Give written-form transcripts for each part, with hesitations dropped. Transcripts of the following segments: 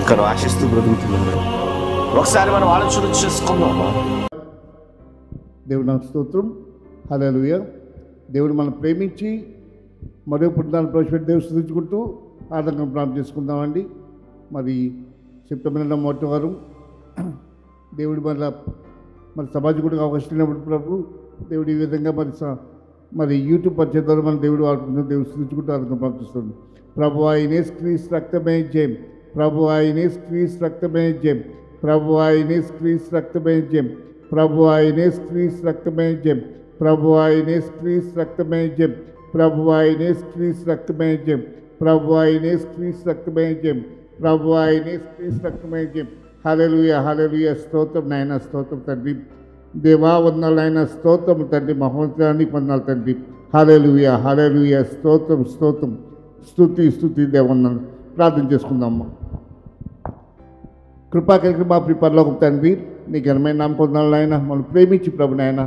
ఇక్కడ ఆశిస్తూ బ్రతుకుతున్నాడు. ఒకసారి మనం ఆలోచన చేసుకుందామా? దేవుడు నాకు స్తోత్రం. హల్లెలూయా. దేవుడు మనం ప్రేమించి మరో పుట్టినాలు ప్రవేశపెట్టి దేవుడు స్తుతించుకుంటూ ఆనందంగా ప్రార్థన చేసుకుందామండి. మరి సెప్టెంబర్ నెల మొదటి వారం దేవుడు మరి సమాజం కూడా అవకాశం లేనప్పుడు ప్రభు దేవుడు ఈ విధంగా మరి యూట్యూబ్ పరిచయం ద్వారా మన దేవుడు వాడుకుంటున్నాం. దేవుడు స్తుతించుకుంటూ ఆనందంగా ప్రార్థిస్తున్నాం. ప్రభు యేసు క్రీస్తు రక్తమే జయం. ప్రభు యేసు క్రీస్తు రక్తమే జయం. ప్రభు యేసు క్రీస్తు రక్తమే జయం. ప్రభు యేసు క్రీస్తు రక్తమే జయం. ప్రభు యేసు క్రీస్తు రక్తమే జయం. ప్రభు యేసు క్రీస్తు రక్తమే జయం. ప్రభు యేసు క్రీస్తు రక్తమే జయం. ప్రభు యేసు క్రీస్తు రక్తమే జయం. హల్లెలూయా, హల్లెలూయా. స్తోత్రం నాయన, స్తోత్రం తండ్రి. దేవా వందనాలు నాయన, స్తోత్రం తండ్రి. మహోన్నతానికి వందనాలు తండ్రి. హల్లెలూయా, హల్లెలూయా. స్తోత్రం, స్తోత్రం. స్తుతి, స్తుతి దేవన్నాను. ప్రార్థన చేసుకుందాము. కృపాకరికి మా పరలోకపు తండ్రి, నీ ఘనమైన నామం కొందనాలు నాయన. మనం ప్రేమించి ప్రభు నాయన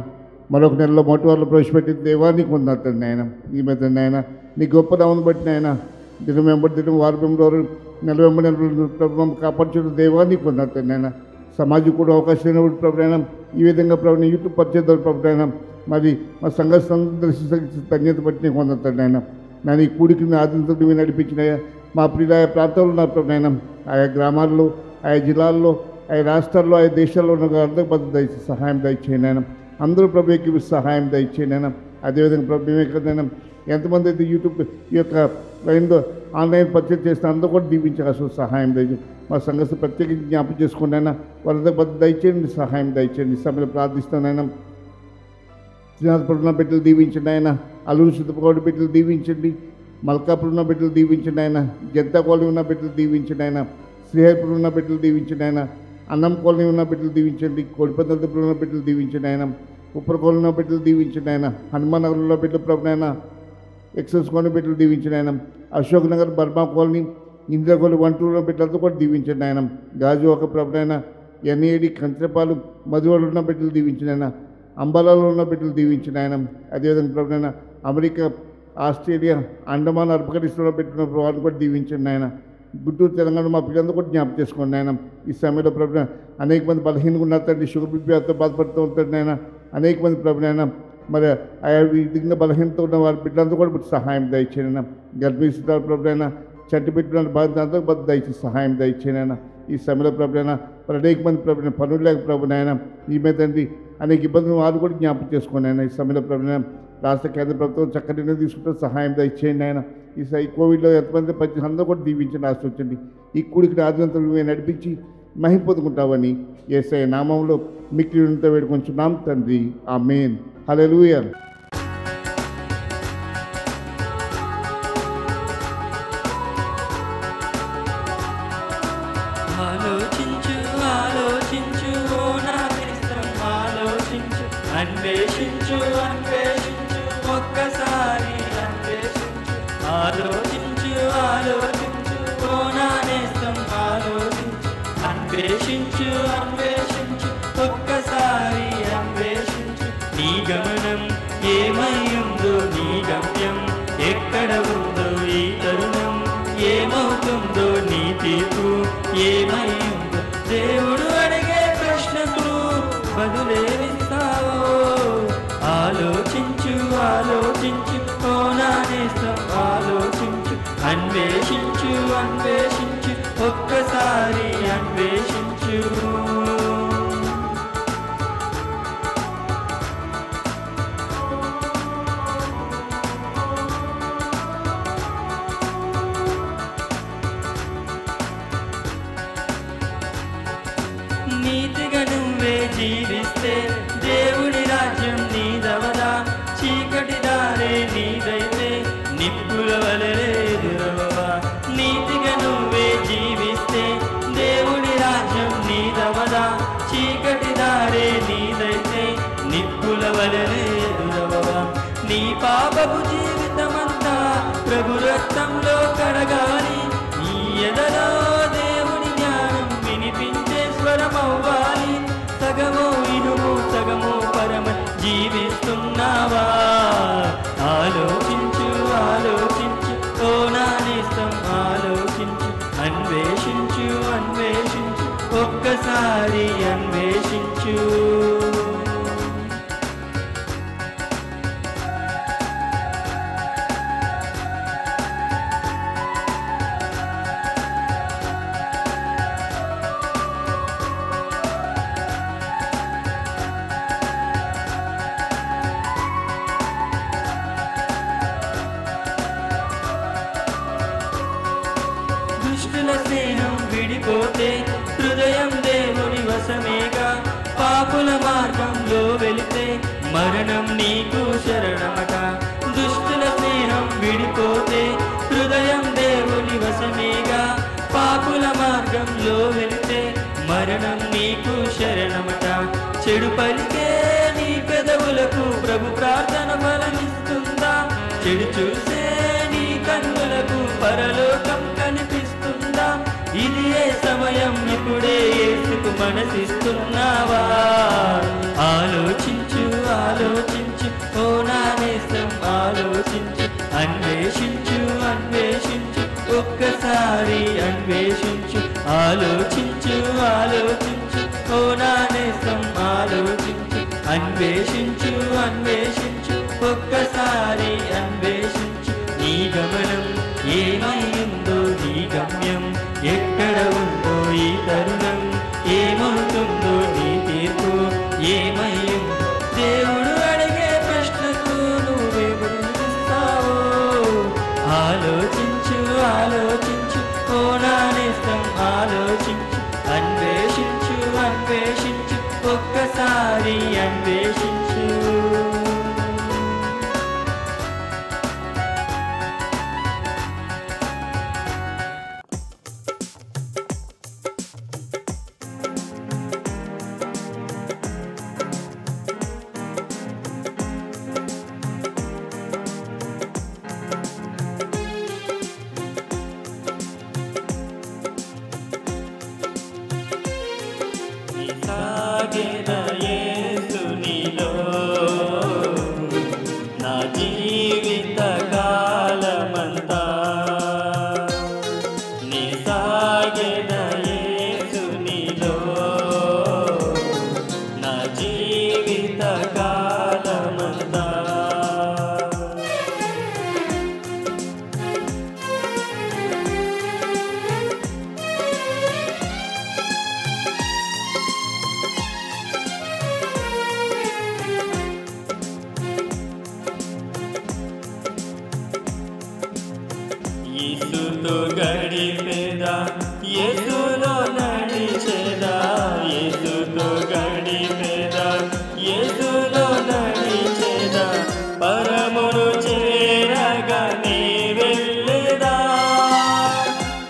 మరొక నెలలో మొదటి వారిలో ప్రవేశపెట్టిన దేవానికి కొందనాలు తండ్రి నాయన. ఈ మీద నాయన నీ గొప్ప నామను బట్టి నాయన దినం వెంబడి దినం వారం వెంబడి నెల వెంబడి నెల ప్రభు కాపాడుచున్న దేవానికి కొందనాలు తండ్రి నాయన. సమాజం కూడా అవకాశం లేనప్పుడు ప్రభు నాయన ఈ విధంగా ప్రభు యూట్యూబ్ పరిచయం ప్రభు నాయన మరి మా సంఘ సందర్శించి ధన్యత బట్టి నీకు కొందనాలు తండ్రి నాయన. నేను ఈ కూడికి ఆదితో నడిపించిన మా ప్రియ ప్రాంతాల్లో ఉన్న ప్రభు నాయన ఆయా గ్రామాల్లో, ఆయా జిల్లాల్లో, ఆయా రాష్ట్రాల్లో, ఆయా దేశాల్లో ఉన్న అందరికి భద్రత దయచేసి సహాయం దయచేయండి ఆయన. అందరూ ప్రభుకి సహాయం దయచేయండి ఆయన. అదేవిధంగా ప్రభు మేకైనా ఎంతమంది అయితే యూట్యూబ్ ఈ యొక్క లైన్లో ఆన్లైన్ పర్చేజ్ చేస్తే అందరూ కూడా దీవించాల్సిన సహాయం దయచేయండి. మా సంఘస్థ ప్రత్యేకించి జ్ఞాపకం చేసుకోండి అయినా వాళ్ళందరూ భద్రత దయచేయండి, సహాయం దయచేయండి. ఈ సమయంలో ప్రార్థిస్తానైనా శ్రీనాథపురం ఉన్న బిడ్డలు దీవించండి ఆయన. అల్లూరు సిద్ధపగౌడ బిడ్డలు దీవించండి. మల్కాపురం ఉన్న బిడ్డలు దీవించండి ఆయన. జనతా కాలనీ ఉన్న బిడ్డలు దీవించండి ఆయన. శ్రీహరిపురం ఉన్న బిడ్డలు దీవించండి ఆయన. అన్నం కాలనీ ఉన్న బిడ్డలు దీవించండి. కోడిపందలపురం ఉన్న బిడ్డలు దీవించండి ఆయన. ఉప్పర కాలనీ ఉన్న బిడ్డలు దీవించండి ఆయన. హనుమాన్ నగర్లో బిడ్డలు ప్రభునైనా ఎక్సెస్ కాలనీ బిడ్డలు దీవించండి ఆయన. Ashok Nagar Burma colony, Indira colony, వంటూరులో బిడ్డలతో కూడా దీవించండి ఆయన. గాజు ఒక ప్రభునైనా ఎన్ఏడి కంచరపాలు మధువాళ్ళు ఉన్న బిడ్డలు దీవించండి ఆయన. అంబాలాలో ఉన్న బిడ్డలు దీవించండి ఆయన. అదేవిధంగా ప్రభునైనా అమెరికా, ఆస్ట్రేలియా, అండమాన్ అర్పకరిస్తున్న బిడ్డల వారిని కూడా దీవించండి ఆయన. గుంటూరు, తెలంగాణ మా పిల్లలందరూ కూడా జ్ఞాపకం చేసుకోండి ఆయన. ఈ సమయంలో ప్రభుత్వ అనేక మంది బలహీనంగా ఉన్నారు తండ్రి. షుగర్ బీపీతో బాధపడుతూ ఉంటాడు ఆయన. అనేక మంది ప్రభుత్వ మరి ఆయా విధంగా బలహీనత ఉన్న వారి బిడ్డలందరూ కూడా సహాయం దయచేయండి ఆయన. గర్భిస్తున్నారు ప్రభుత్వ చంటి బిడ్డలను బాధితులందరూ బద్ద దయచేసి సహాయం దయచేయండి ఆయన. ఈ సమయంలో ప్రభుత్వ మరి అనేక మంది ప్రభుత్వ పనులు లేక ప్రభు ఆయన ఈ మీద తండ్రి అనేక ఇబ్బందులు వారు కూడా జ్ఞాపకం చేసుకోండి ఆయన. ఈ సమయంలో ప్రభుత్వ రాష్ట్ర కేంద్ర ప్రభుత్వం చక్కటి నిర్ణయం తీసుకుంటే సహాయం దయచేయండి ఆయన. ఈ కోవిడ్లో ఎంతమంది అందరూ కూడా దీవించండి, ఆశించండి. ఈ కూడికి ఆదివంతులు నడిపించి మహిమ పొందుకుంటామని యేసయ్య నామంలో మిక్కిలితో వేడుకొంచున్నాం తండ్రి. ఆమేన్. హల్లెలూయా. ఆలోచించు ఆలోచించు ఓ నా నేస్తం ఆలోచించు, అన్వేషించు అన్వేషించు ఒక్కసారి అన్వేషించు. ఆలోచించు ఆలోచించు ఓ నా నేస్తం ఆలోచించు, అన్వేషించు అన్వేషించు ఒక్కసారి అన్వేషించు. నీ గమనం ఏమై ఉందో, నీ గమ్యం ఎక్కడ ఉందో, ఈ తరుణం ఏమవుతుందో, నీ తీర్పు ఏమై ఉందో, దేవుడు అడిగే ప్రశ్నకు బదులేమిస్తావో. ఆలోచించు ఆలోచించు ఓ నా నేస్తం ఆలోచించు, అన్వేషించు అన్వేషించు ఒక్కసారి అన్వేషించు. నీతిగా నువ్వే జీవిస్తే దేవుడి రాజ్యం నీదవదా. చీకటి దారే నీదైతే నిప్పుల వలె ఎదురవవా. నీతిగా నువ్వే జీవిస్తే దేవుడి రాజ్యం నీదవదా. చీకటి దారే నీదైతే నిప్పుల వలె ఎదురవవా. నీ పాపపు జీవితమంతా ప్రభు రక్తంలో కడగాలి. నీ ఎదలో దేవుడి జ్ఞానం వినిపించే స్వరమవ్వాలి. సగము ఇనుము సగము పరమ జీవిస్తున్నావా. ఆలోచించు ఆలోచించు ఓ నా నేస్తం ఆలోచించు, అన్వేషించు ఒక్కసారి అన్వేషించు. దుష్టుల స్నేహం విడిపోతే హృదయం దేవుని వశమేగా. పాపుల మార్గంలో వెళితే మరణం నీకు శరణమట. దుష్టుల స్నేహం విడిపోతే హృదయం దేవుని వశమేగా. పాపుల మార్గంలో వెళితే మరణం నీకు శరణమట. చెడు పలికే నీ పెదవులకు ప్రభు ప్రార్థన ఫలమిస్తుందా? చెడు చూసే నీ కన్నులకు పరలోకం కనిపిస్తుందా? ఇది ఏ సమయం, ఇప్పుడే యేసుకు మనసిస్తున్నావా? ఆలోచించు ఆలోచించు ఓ నా నేస్తం, ఆలోచించు అన్వేషించు అన్వేషించు ఒక్కసారి అన్వేషించు. ఆలోచించు ఆలోచించు ఓ నా నేస్తం, ఆలోచించు అన్వేషించు అన్వేషించు ఒక్కసారి అన్వేషించు. నీ గమనం ఏమై ఉందో, నీ గమ్యం ఎక్కడ ఉందో, ఈ తరుణం ఏమవుతుందో, నీ తీర్పు ఏమై ఉందో. దేవుడు అడిగే ప్రశ్నకు నువ్వేమిస్తావో ఆలోచించు ఆలోచించు ఓ నా నేస్తం, ఆలోచించు అన్వేషించు అన్వేషించు ఒక్కసారి అన్వేషించు. యేసునిలో నా జీవిత కాలమంతా నీ సాగెద యేసునిలో నా జీవిత కాలమంతా. యేసుతో గడిపేదా, యేసులో నడిచేదా, యేసుతో గడిపేదా, యేసులో నడిచేదా, పరమును చేరగానే వెళ్ళేదా,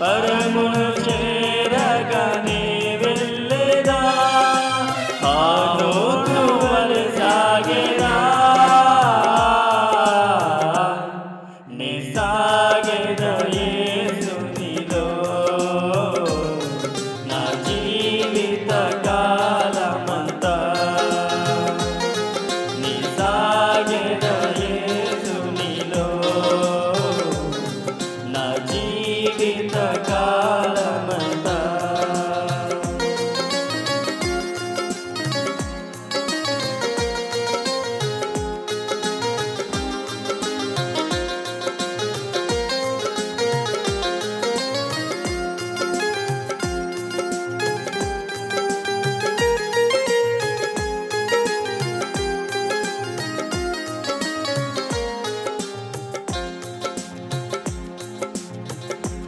పరమును చేరగానే వెళ్ళేదా, ఆనోతు వలె సాగేదా, నీ సాగేద యేసునిలో నా జీవిత కాలమంతా నీ సాగేద యేసునిలో నా జీవిత కాలమంతా.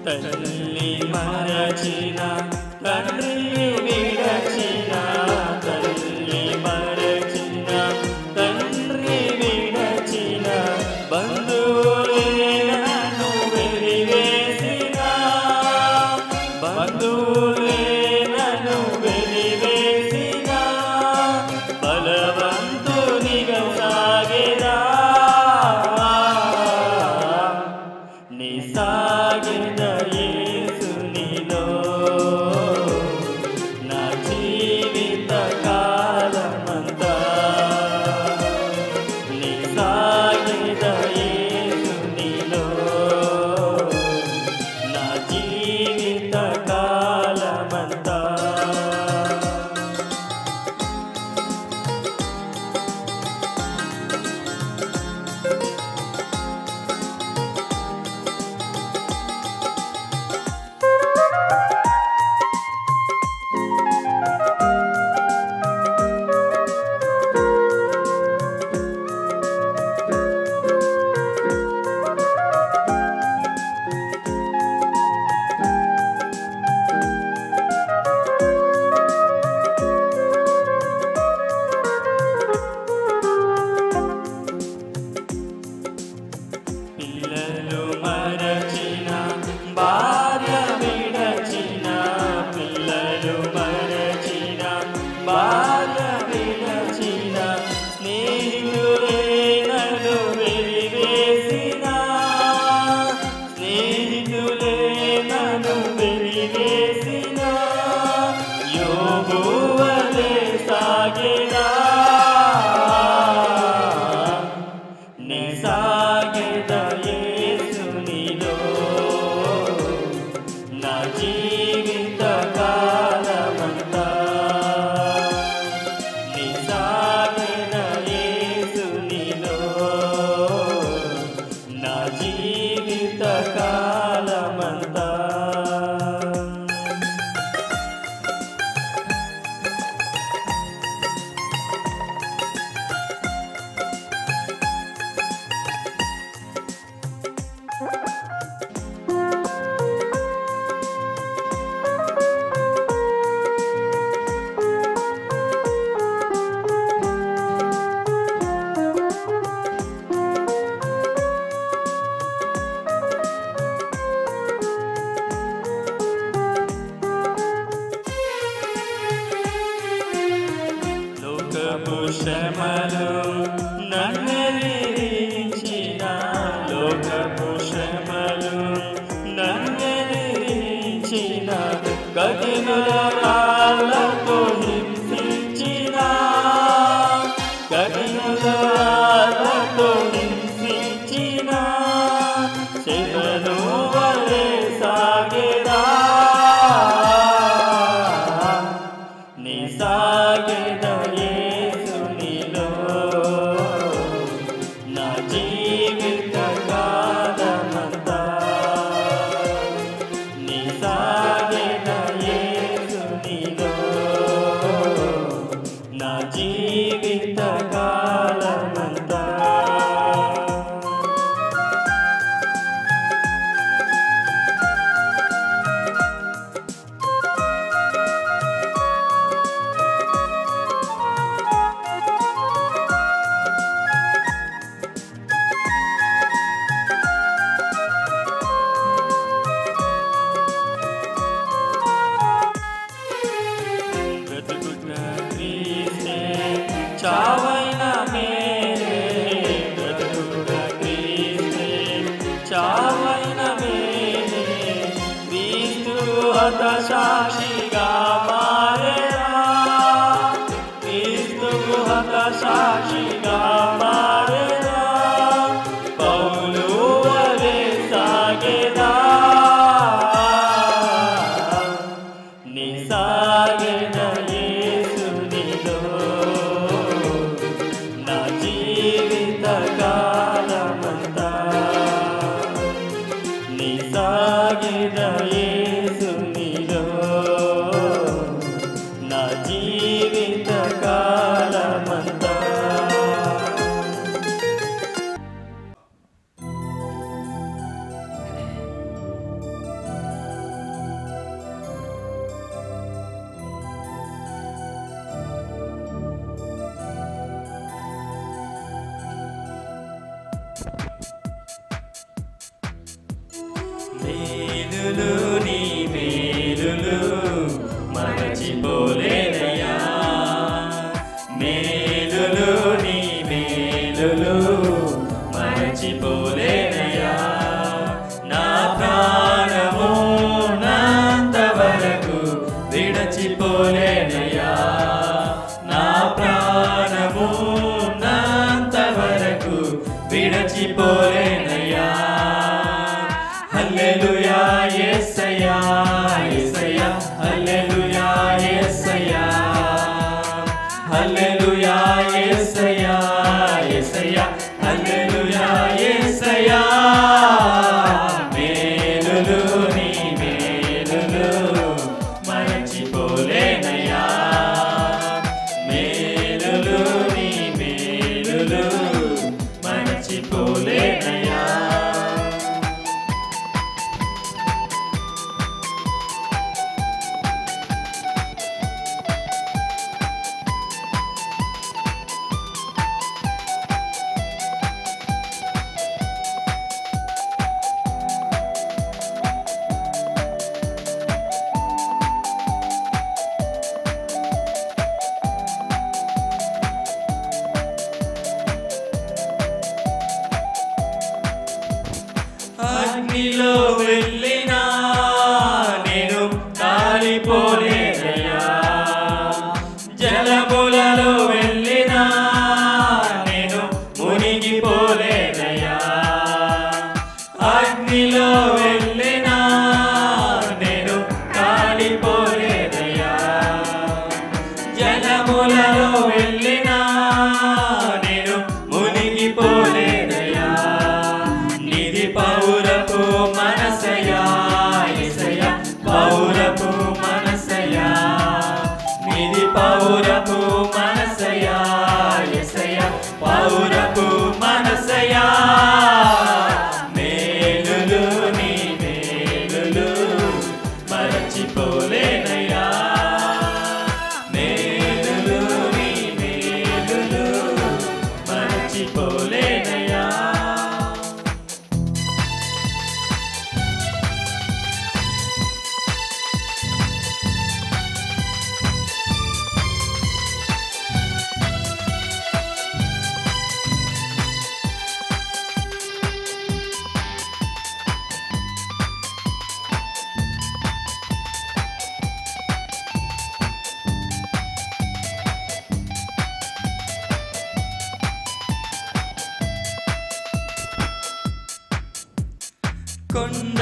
తల్లి మరచిన తండ్రి విడచిన, తల్లి మరచిన తండ్రి విడచిన, బంధువులే నన్ను వెలివేసిన, బంధువులే నన్ను వెలివేసిన, బలవంతునిగా సాగేదా నీ సాగేద యేసునిలో నా జీవిత కాలమంతా నీ సాగేద యేసునిలో నా జీవిత కాలమంతా. కాలమంతా శ్రమలు నన్నెదిరించిన లోకపు శ్రమలు నన్నెదిరించిన కఠినుల రాళ్ళతో హింసించిన కఠినుల రాళ్ళతో హింసించిన శివను వలె సాగెదా నీ సాగెద యేసునిలో నా జీవిత కాలమంతా నీ సాగెద యేసునిలో నా జీవిత కాలమంతా చావైన మేరే బ్రతుకుట క్రీస్తే చావైన మేరే క్రీస్తు హత సాక్షిగా మారేరా క్రీస్తు హత సాక్షిగా మారేరా పౌలు వలె సాగెదా నీ సాగెద యేసునిలో నా జీవిత కాలమంతా నీ సాగెద యేసునిలో నా జీవిత కాలమంతా మేలులు నీ మేలులు మరచిపోలేనయ్యా మేలులు నీ మేలులు మరచిపోలేనయ్యా నా ప్రాణము నాంతవరకు విడచిపోలేనయ్యా నా ప్రాణము నాంతవరకు విడచిపోలేనయ్యా హల్లెలూయా యేసయ్యా యేసయ్యా హల్లెలూయా యేసయ్యా హల్లెలూయా యేసయ్యా యేసయ్యా హల్లెలూయా యేసయ్యా మేలులు నీ మేలులు మరచిపోలేనయ్యా మేలులు నీ మేలులు మరచిపోలేనయ్యా అగ్నిలో వెళ్ళినా నేను కాలిపోలేనయ్యా జలములలో వెళ్ళినా నేను మునిగిపోలేనయ్యా అగ్నిలో వెళ్ళినా నేను కాలిపోలేనయ్యా జలములలో వెళ్ళినా నేను మునిగిపోలేనయ్యా నిధి పౌరపు మన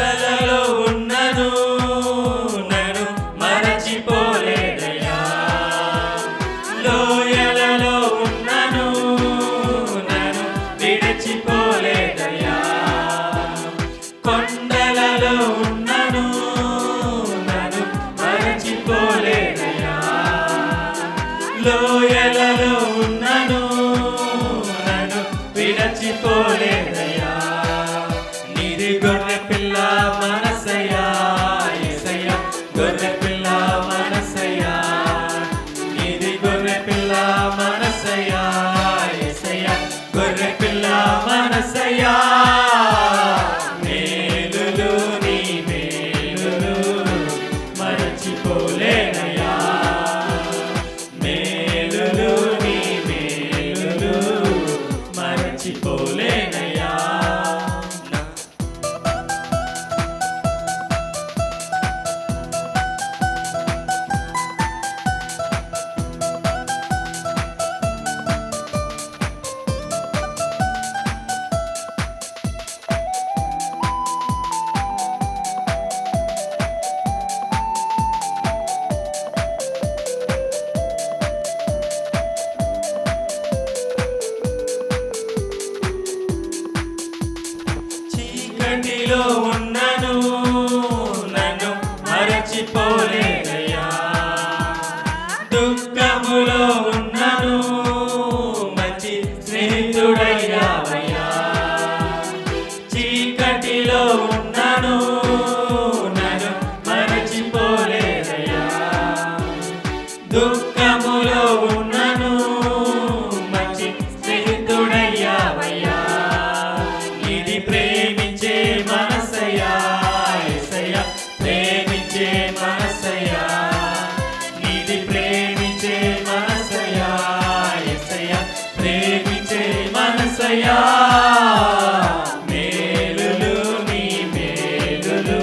కొండలలో ఉన్నను నన్ను మరచిపోలేదయ్యా, లోయలలో ఉన్నను నన్ను విడిచిపోలేదయ్యా, కొండలలో ఉన్నను నన్ను మరచిపోలేదయ్యా, లోయలలో ఉన్నను నన్ను విడిచిపోలేదయ్యా. నీది గొర్రె పిల్ల మనసయ్యా యేసయ్యా, గొర్రె పిల్ల మనసయ్యా, నీది గొర్రె పిల్ల మనసయ్యా యేసయ్యా, గొర్రె పిల్ల మనసయ్యా. మేలులు నీ మేలులు మరచిపోలేనయ్యా, మేలులు నీ మేలులు మరచిపోలేనయ్యా. చీకటిలో ఉన్నను నన్ను మరచిపోలేదయ్యా, దుఃఖములో ఉన్నను మంచి స్నేహితుడయ్యావయ్యా, చీకటిలో ఉన్నను నన్ను మరచిపోలేదయ్యా, దుఃఖములో ఉన్నను మంచి స్నేహితుడయ్యావయ్యా. ఇది ప్రేమించే మనసయ్యా యేసయ్యా, ప్రేమించే మనసయ్యా, ఇది ప్రేమించే మనసయ్యా యేసయ్యా, ప్రేమించే మనసయ్యా. మేలులు నీ మేలులు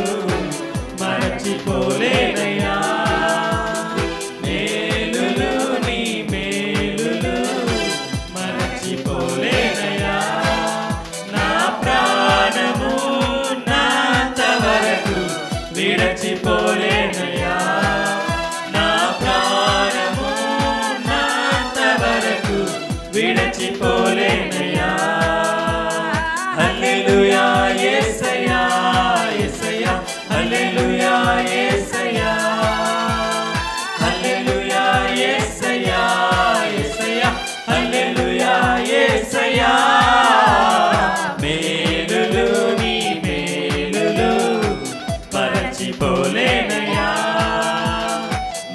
మరచిపోలేనయ్యా, మేలులు నీ మేలులు మరచిపోలేనయ్యా. నా ప్రాణము నాంత వరకు విడచిపోలేనయ్యా, నా ప్రాణము నాంత వరకు విడచిపోలేనయ్యా. హల్లెలూయా యేసయ్యా యేసయ్యా, హల్లెలూయా యేసయ్యా, హల్లెలూయా యేసయ్యా యేసయ్యా, హల్లెలూయా యేసయ్యా. మేలులు నీ మేలులు మరచిపోలేనయ్యా,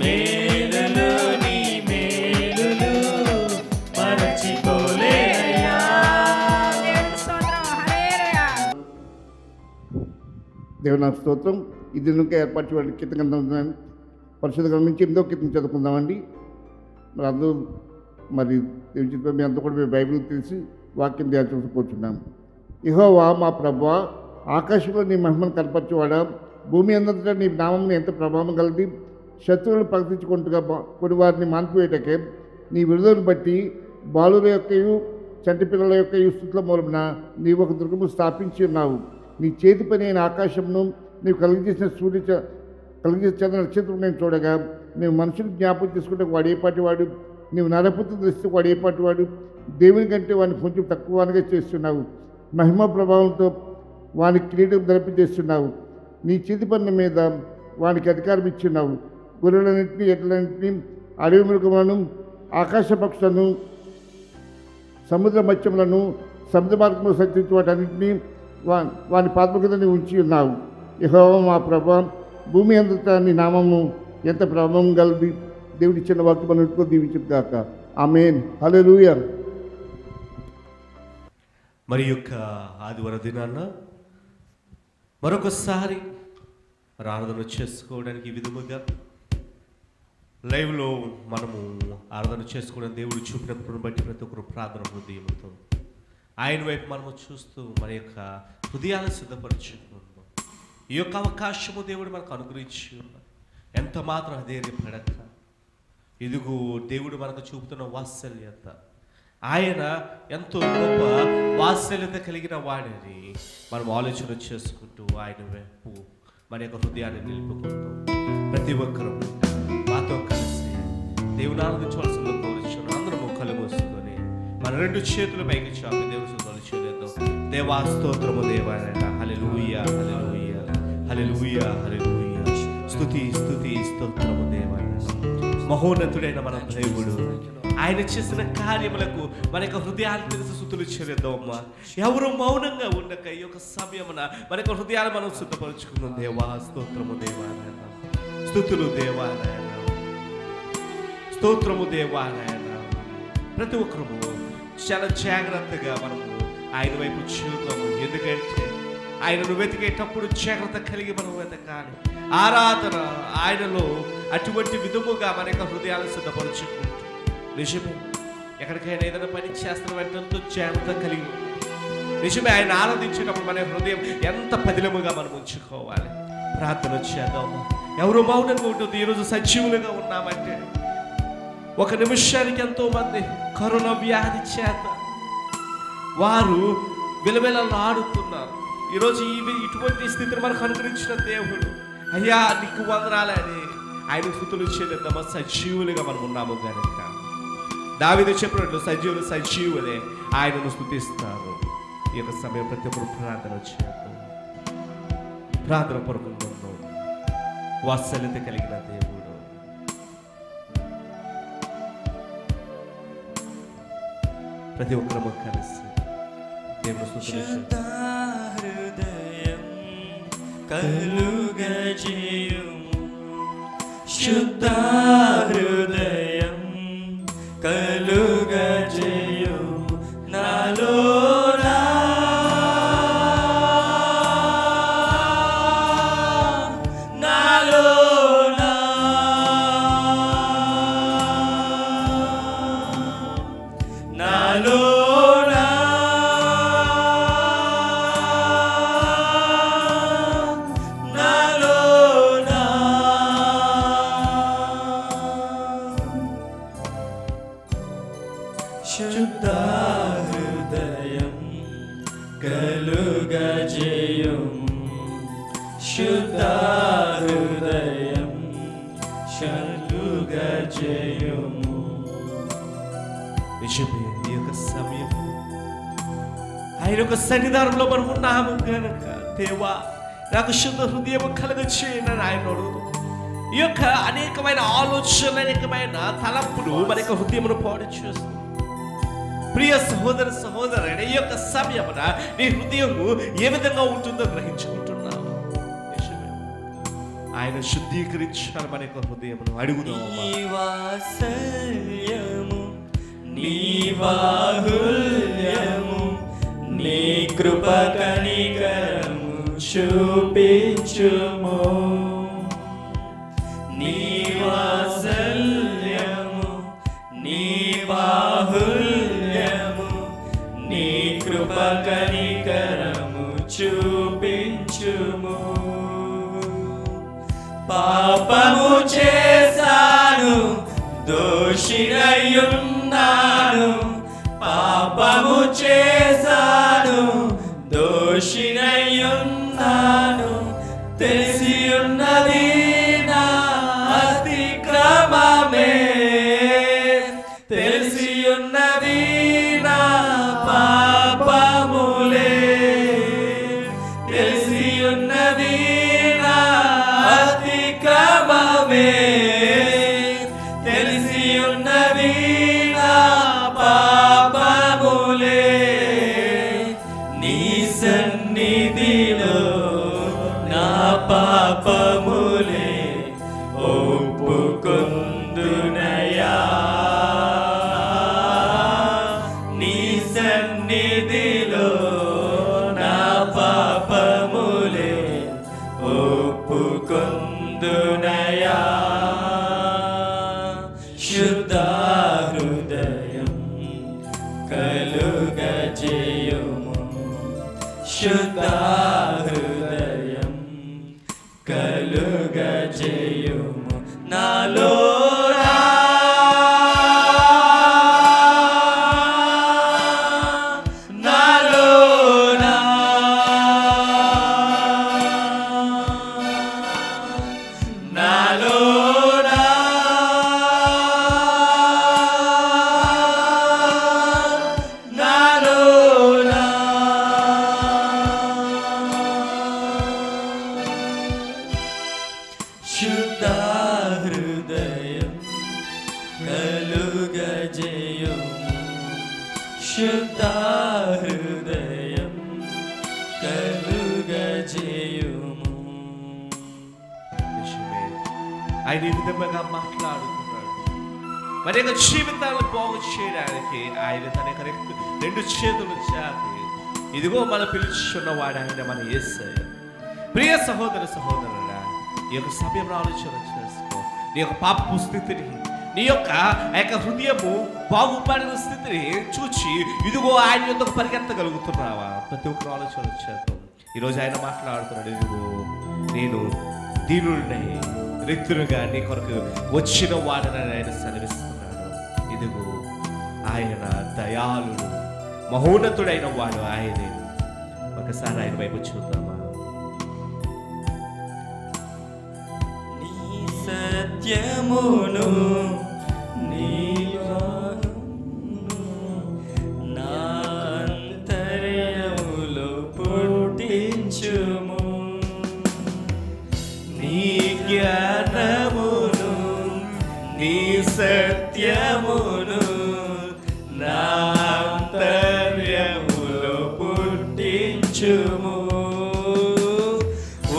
మేలులు నీ మేలులు మరచిపోలేనయ్యా. దేవుని స్తోత్రం. ఈ దినంగా ఏర్పరచబడిన కీర్తన గ్రంథం పరిశుద్ధ గ్రంథం నుంచి 8వ కీర్తన చదువుకుందామండి. మరి అందరూ మరి దేవుని చిత్తం మీ అంతా కూడా మేము బైబిల్ తెలిసి వాక్యం ధ్యానం కూర్చున్నాం. యెహోవా మా ప్రభువా, ఆకాశంలో నీ మహిమను కనపరచువాడా, భూమి అంతటా నీ నామమును ఎంత ప్రభావం కలది. శత్రువులు ప్రకటించుకుంటుగా కొడివారిని మాన్పివేయటకే నీ విడుదలను బట్టి బాలుల యొక్కయు చంటి పిల్లల యొక్క స్థుతుల మూలమున నీవు ఒక దుర్గము స్థాపించి ఉన్నావు. నీ చేతి పని అయిన ఆకాశమును నీవు కలిగజేసిన కలిగజేసిన నక్షత్రం నేను చూడగా, నీవు మనుషులు జ్ఞాపకం చేసుకుంటే వాడు ఏపాటి వాడు, నీవు నరపుత్ర దృష్టి వాడు ఏపాటి వాడు. దేవుని కంటే వాడిని కొంచెం తక్కువగా చేస్తున్నావు, మహిమ ప్రభావంతో వానికి కిరీటం ధరింపజేస్తున్నావు. నీ చేతి పన్ను మీద వానికి అధికారం ఇచ్చున్నావు. గొర్రెలన్నింటినీ ఎడ్లన్నింటినీ అడవి మృగములను ఆకాశ పక్షులను సముద్ర మత్స్యములను సముద్ర మార్గంలో సంచరించే వాటన్నింటినీ వాని పాత్ర కింద నీవు ఉంచి ఉన్నావు. యెహోవా మా ప్రభువా, భూమి అంతటా నీ నామము ఎంత ప్రభావం గలది. దేవుడి చిన్న వాక్యం అన్నింటితో దీవించును గాక. ఆమేన్. హల్లెలూయా. మరి యొక్క ఆదివారం దినాన్న మరొకసారి ఆరాధన చేసుకోవడానికి ఈ విధముగా లైవ్లో మనము ఆరాధన చేసుకోవడం దేవుడు చూపిన కృపను బట్టి ప్రతి ఒక్కరు ప్రార్థన హృదయంతో ఆయన వైపు మనము చూస్తూ మన యొక్క హృదయాలను సిద్ధపరచుకున్నాం. ఈ యొక్క అవకాశము దేవుడు మనకు అనుగ్రహించి ఉన్నాడు. ఎంత మాత్రం అధైర్యపడక, ఇదిగో దేవుడు మనకు చూపుతున్న వాత్సల్యత, ఆయన ఎంతో గొప్ప వాత్సల్యత కలిగిన వాడిని మనం ఆలోచన చేసుకుంటూ ఆయన వైపు మన యొక్క హృదయాన్ని నిలుపుకుంటూ ప్రతి ఒక్కరూ మాతో కలిసి దేవుని ఆనందించవలసిందో కోరుచున్నాం. అందరూ కళ్ళు మూసుకొని మన రెండు చేతుల పైకి చాపి దేవుని స్తుతులు చేద్దాం. దేవా స్తోత్రము దేవాయన. హల్లెలూయా హల్లెలూయా హల్లెలూయా హల్లెలూయా. స్తుతి స్తుతి స్తోత్రము దేవాయన. మహోన్నతుడైన మన దేవుడు ఆయన చేసిన కార్యములకు మన యొక్క హృదయాలు తెలిసి స్తుతులు చెల్లిద్దామమ్మా. ఎవరు మౌనంగా ఉండక ఈ యొక్క సమయమున మన యొక్క హృదయాలు మనం శుద్ధపరుచుకుందాం. దేవా స్తోత్రము దేవాయన. స్తుతులు దేవాయన. స్తోత్రము దేవాయన. ప్రతి ఒక్కరము చాలా జాగ్రత్తగా మనము ఆయన వైపు చూద్దాము. ఎందుకంటే ఆయనను వెతికేటప్పుడు జాగ్రత్త కలిగి మనం వెతకాలి. ఆరాధన ఆయనలో అటువంటి విధముగా మన యొక్క హృదయాలను సిద్ధపరుచుకుంటూ నిజమే ఎక్కడికైనా ఏదైనా పని చేస్తున్న వెంటనే జాగ్రత్త కలిగి నిజమే ఆయన ఆరాధించేటప్పుడు మన హృదయం ఎంత పదిలముగా మనం ఉంచుకోవాలి. ప్రార్థన చేద్దాము. ఎవరు మౌనంగా ఉంటుంది. ఈరోజు సజీవులుగా ఉన్నామంటే ఒక నిమిషానికి ఎంతో మంది కరోనా వ్యాధి చేత వారు విలవిలలాడుతున్నారు. ఈరోజు ఇటువంటి స్థితిని మనకు అనుగ్రహించిన దేవుడు అయ్యా నీకు వందనాలని ఆయన స్తుతులు చెల్లిద్దామా. సజీవులుగా మనం ఉన్నాము కనుక దావీదు చెప్పినట్లు సజీవులు సజీవులే ఆయనను స్తుతిస్తారు. ఈ యొక్క సమయం ప్రతి ఒక్కరు ప్రార్థన చేద్దాం. ప్రార్థన పొరుకుందాం. వాత్సల్యత కలిగిన దేవుడు ప్రతి ఒక్కరము కలిసి దేవుని స్తుతులు హృదయం కలుగజేయుము. శుద్ధ హృదయం కలుగజేయుము నాలోనా. నాలోనా నాలోనా నాలోనా. శుద్ధ హృదయం కలుగజేయుము. శుద్ధ హృదయం కలుగజేయుము. నిజమే ఈ యొక్క సమయం ఆయన యొక్క సన్నిధానంలో మనం ఉన్నాము కనుక దేవా నాకు శుద్ధ హృదయం కలుగచేయని ఆయన అడుగుతూ ఈ యొక్క అనేకమైన ఆలోచనలు అనేకమైన తలంపులు మన యొక్క హృదయమును పాడు చేస్తుంది. ప్రియ సహోదర సహోదరుడు ఈ యొక్క సమయమున నీ హృదయము ఏ విధంగా ఉంటుందో గ్రహించుకుంటున్నావు. ఆయన శుద్ధీకరించాలి మన యొక్క హృదయమును. అడుగుదాం. నీ వాత్సల్యము నీ బాహుల్యము నీ కృప కనికరము చూపించుము. నీ వాత్సల్యము నీ బాహుల్యము నీ కృప కనికరము చూపించుము. పాపము చేశాను దోషినయున్నాను. పాపము చేశాను దోషినయున్నాను. తెలిసి ఉన్నది నా అతిక్రమమే. తెలిసి ఉన్నది నా పాపములే. తెలిసి ఉన్నది నా అతిక్రమమే. తెలిసి ఉన్నది నా పాపములే. నీ సన్నిధిలో నా పాపములే ఒప్పుకొందునయా. నీ సన్నిధిలో నా పాపములే ఒప్పుకొందునయా. శుద్ధ హృదయం కలుగజేయుము. శుద్ధ హృదయం కలుగజేయుము నాలోనా. శుద్ధ హృదయం కలుగజేయుము శుద్ధ హృదయం కలుగజేయుము. ఆయన ఈ విధంగా మాట్లాడుతున్నాడు. మరి యొక్క జీవితాలను బాగు చేయడానికి ఆయన తన యొక్క రెండు చేతులు చాపి ఇదిగో మన పిలుచున్నవాడు ఆయన మన యేసయ్య. ప్రియ సహోదర సహోదరుడా, ఈ యొక్క సమయంలో ఆలోచన చేసుకో. నీ యొక్క పాపపు స్థితిని, నీ యొక్క హృదయము బాగుపడిన స్థితిని చూచి ఇదిగో ఆయన యొద్దకు పరిగెత్తగలుగుతున్నావా? ప్రతి ఒక్కరు ఆలోచన చేద్దాం. ఈరోజు ఆయన మాట్లాడుతున్నాడు, ఇదిగో నేను దీనుడినై రిక్తులుగా నీ కొరకు వచ్చిన వాడని ఆయన సెలవిస్తున్నాడు. ఇదిగో ఆయన దయాళుడు, మహోన్నతుడైన వాడు ఆయనే. ఒకసారి ఆయన వైపు చూద్దామా? నీ సత్యమును నీ నా అంతర్యములో పుట్టించుము. నీ జ్ఞానమును నీ సత్యమును నా అంతర్యములో పుట్టించుము.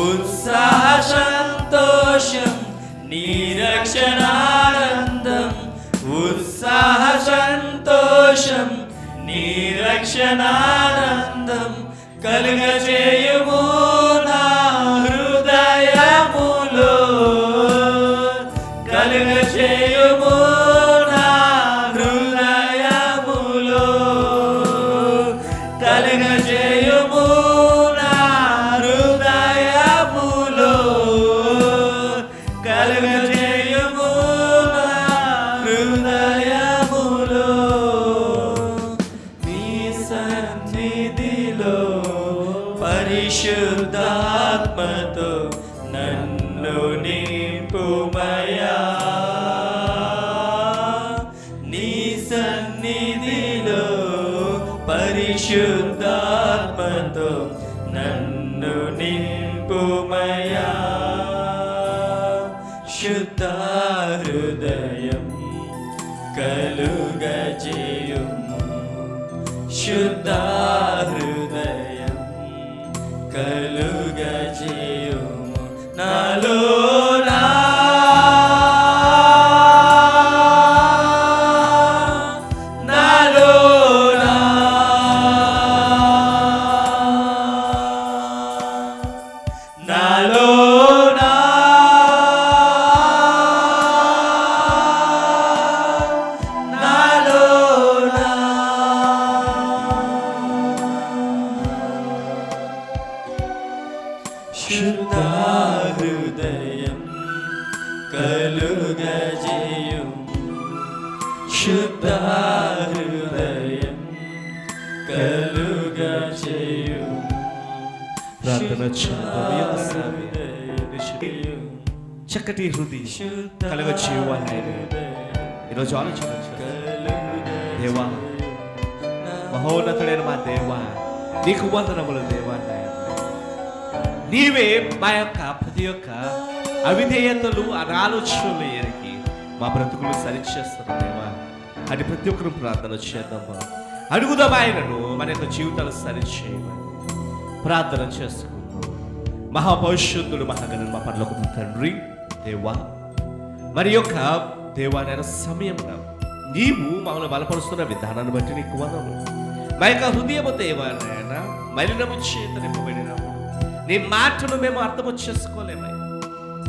ఉత్సాహ సంతోషం నీ రక్షణానందం ఉత్సాహ సంతోషం నీ రక్షణానందం కలుగజేయుము నా హృదయములో కలుగజేయుము నా హృదయములో కలుగజేయుము నా హృదయములో కలుగజేయుము నా హృదయములో నీ సన్నిధిలో పరిశుద్ధాత్మతో నన్ను నింపుమయా. నీ సన్నిధిలో పరిశుద్ధాత్మతో నన్ను నింపుమయా. శుద్ధ హృదయం కలుగజేయుము శుద్ధ హృదయం కలుగజేయుము నాలో శుద్ధ హృదయం కలుగజేయుము శుద్ధ హృదయం కలుగజేయుము. ప్రార్థన చక్కటి హృదయం కలుగజేయువాడు ఈరోజు ఆలోచన. దేవా, మహోన్నతుడైన మా దేవా, నీకు వందనములు దేవా. నీవే మా యొక్క ప్రతి ఒక్క అవిధేయతలు అనాలోచనలు ఎరిగి మా బ్రతుకులు సరిచేస్తున్న దేవా. అది ప్రతి ఒక్కరు ప్రార్థన చేద్దామా, అడుగుదాం ఆయనను మన యొక్క జీవితాలు సరిచేయమని ప్రార్థన చేసుకుందాం. మహాపరిశుద్ధుడు మహాగణుడు మా పరలోకపు తండ్రి దేవా, మరి యొక్క దేవాలైన సమయంలో నీవు మమ్మల్ని బలపరుస్తున్న విధానాన్ని బట్టి నీకు వందనములు. మా యొక్క హృదయము దేవాలైన మలినము చేత నింపబడినప్పుడు నీ మాటను మేము అర్థం చేసుకోలేమయ్యా.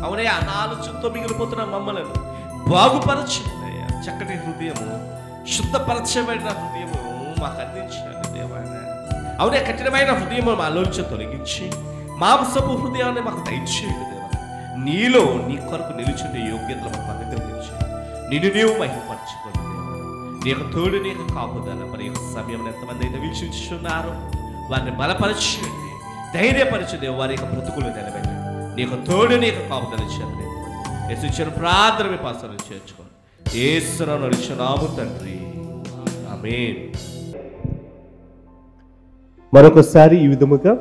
అవునయ్యా, అనాలోచనతో మిగిలిపోతున్న మమ్మలను బాగుపరచండియ్యా. చక్కటి హృదయము, శుద్ధపరచబడిన హృదయము మాకు అందించాలి దేవాలయ. అవునే, కఠినమైన హృదయము మాలోంచి తొలగించి మాంసపు హృదయాన్ని మాకు దయచేయండి దేవా. నీలో నీ కొరకు నిలుచుండే యోగ్యతలు మాకు అనుగ్రహించి నిన్ను నీవు మహిమపరచుకోండి దేవా. నీ యొక్క తోడు, నీ యొక్క కాపుదల మరి యొక్క సమయంలో ఎంతమంది అయితే వీక్షించున్నారో వారిని బలపరచండి, ధైర్యపరచు దేవు. వారి యొక్క బ్రతుకులు నిలబెట్టి నీ యొక్క తోడు, నీ యొక్క కాపుదల చేయండి. యేసు ఇచ్చిన ప్రార్థన మీ పాసలు చేర్చుకోండి. యేసు నామమున తండ్రి, ఆమేన్. మరొకసారి ఈ విధముగా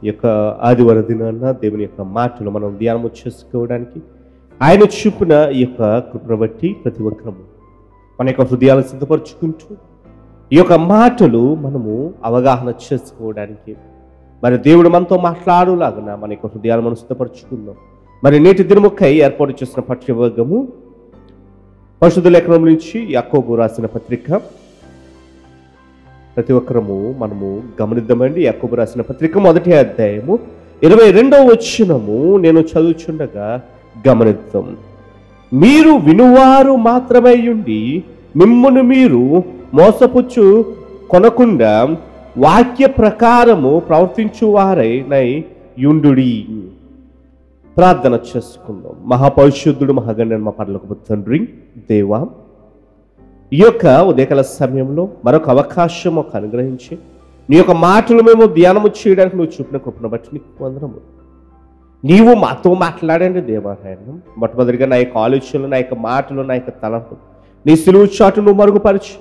ఈ యొక్క ఆదివారం దినాన్న దేవుని యొక్క మాటలు మనం ధ్యానం చేసుకోవడానికి ఆయన చూపిన ఈ యొక్క కృపను బట్టి ప్రతి ఒక్కరము మన యొక్క హృదయాలను సిద్ధపరచుకుంటూ ఈ యొక్క మాటలు మనము అవగాహన చేసుకోవడానికి మరి దేవుడు మనతో మాట్లాడులాగా మన యొక్క హృదయాలు మనం సిద్ధపరచుకుందాం. మరి నేటి దినముకై ఏర్పాటు చేసిన పఠ్యవర్గము పరిశుద్ధ లేఖనం నుంచి యాకోబు రాసిన పత్రిక. ప్రతి ఒక్కరము మనము గమనిద్దామండి. యాకోబు రాసిన పత్రిక 1వ అధ్యాయము 22వ వచనము నేను చదువుచుండగా గమనిద్దాం. మీరు వినువారు మాత్రమే ఉండి మిమ్మును మీరు మోసపుచ్చు కొనకుండా వాక్య ప్రకారము ప్రవర్తించువారైనై యుండుడి. ప్రార్థన చేసుకుందాం. మహాపరిశుద్ధుడు మహాగణ్యుడు మా పరలోకపు తండ్రి దేవా, ఈ యొక్క ఉదయకాల సమయంలో మరొక అవకాశం ఒక అనుగ్రహించి నీ యొక్క మాటలు మేము ధ్యానము చేయడానికి నువ్వు చూపిన కృపను బట్టి నీకు వందనములు. నీవు మాతో మాట్లాడండి దేవా. నాయన మొట్టమొదటిగా నా యొక్క ఆలోచనలు, నా యొక్క మాటలు, నా యొక్క తలంపు నీ సిలువు చాటు నువ్వు మరుగుపరిచి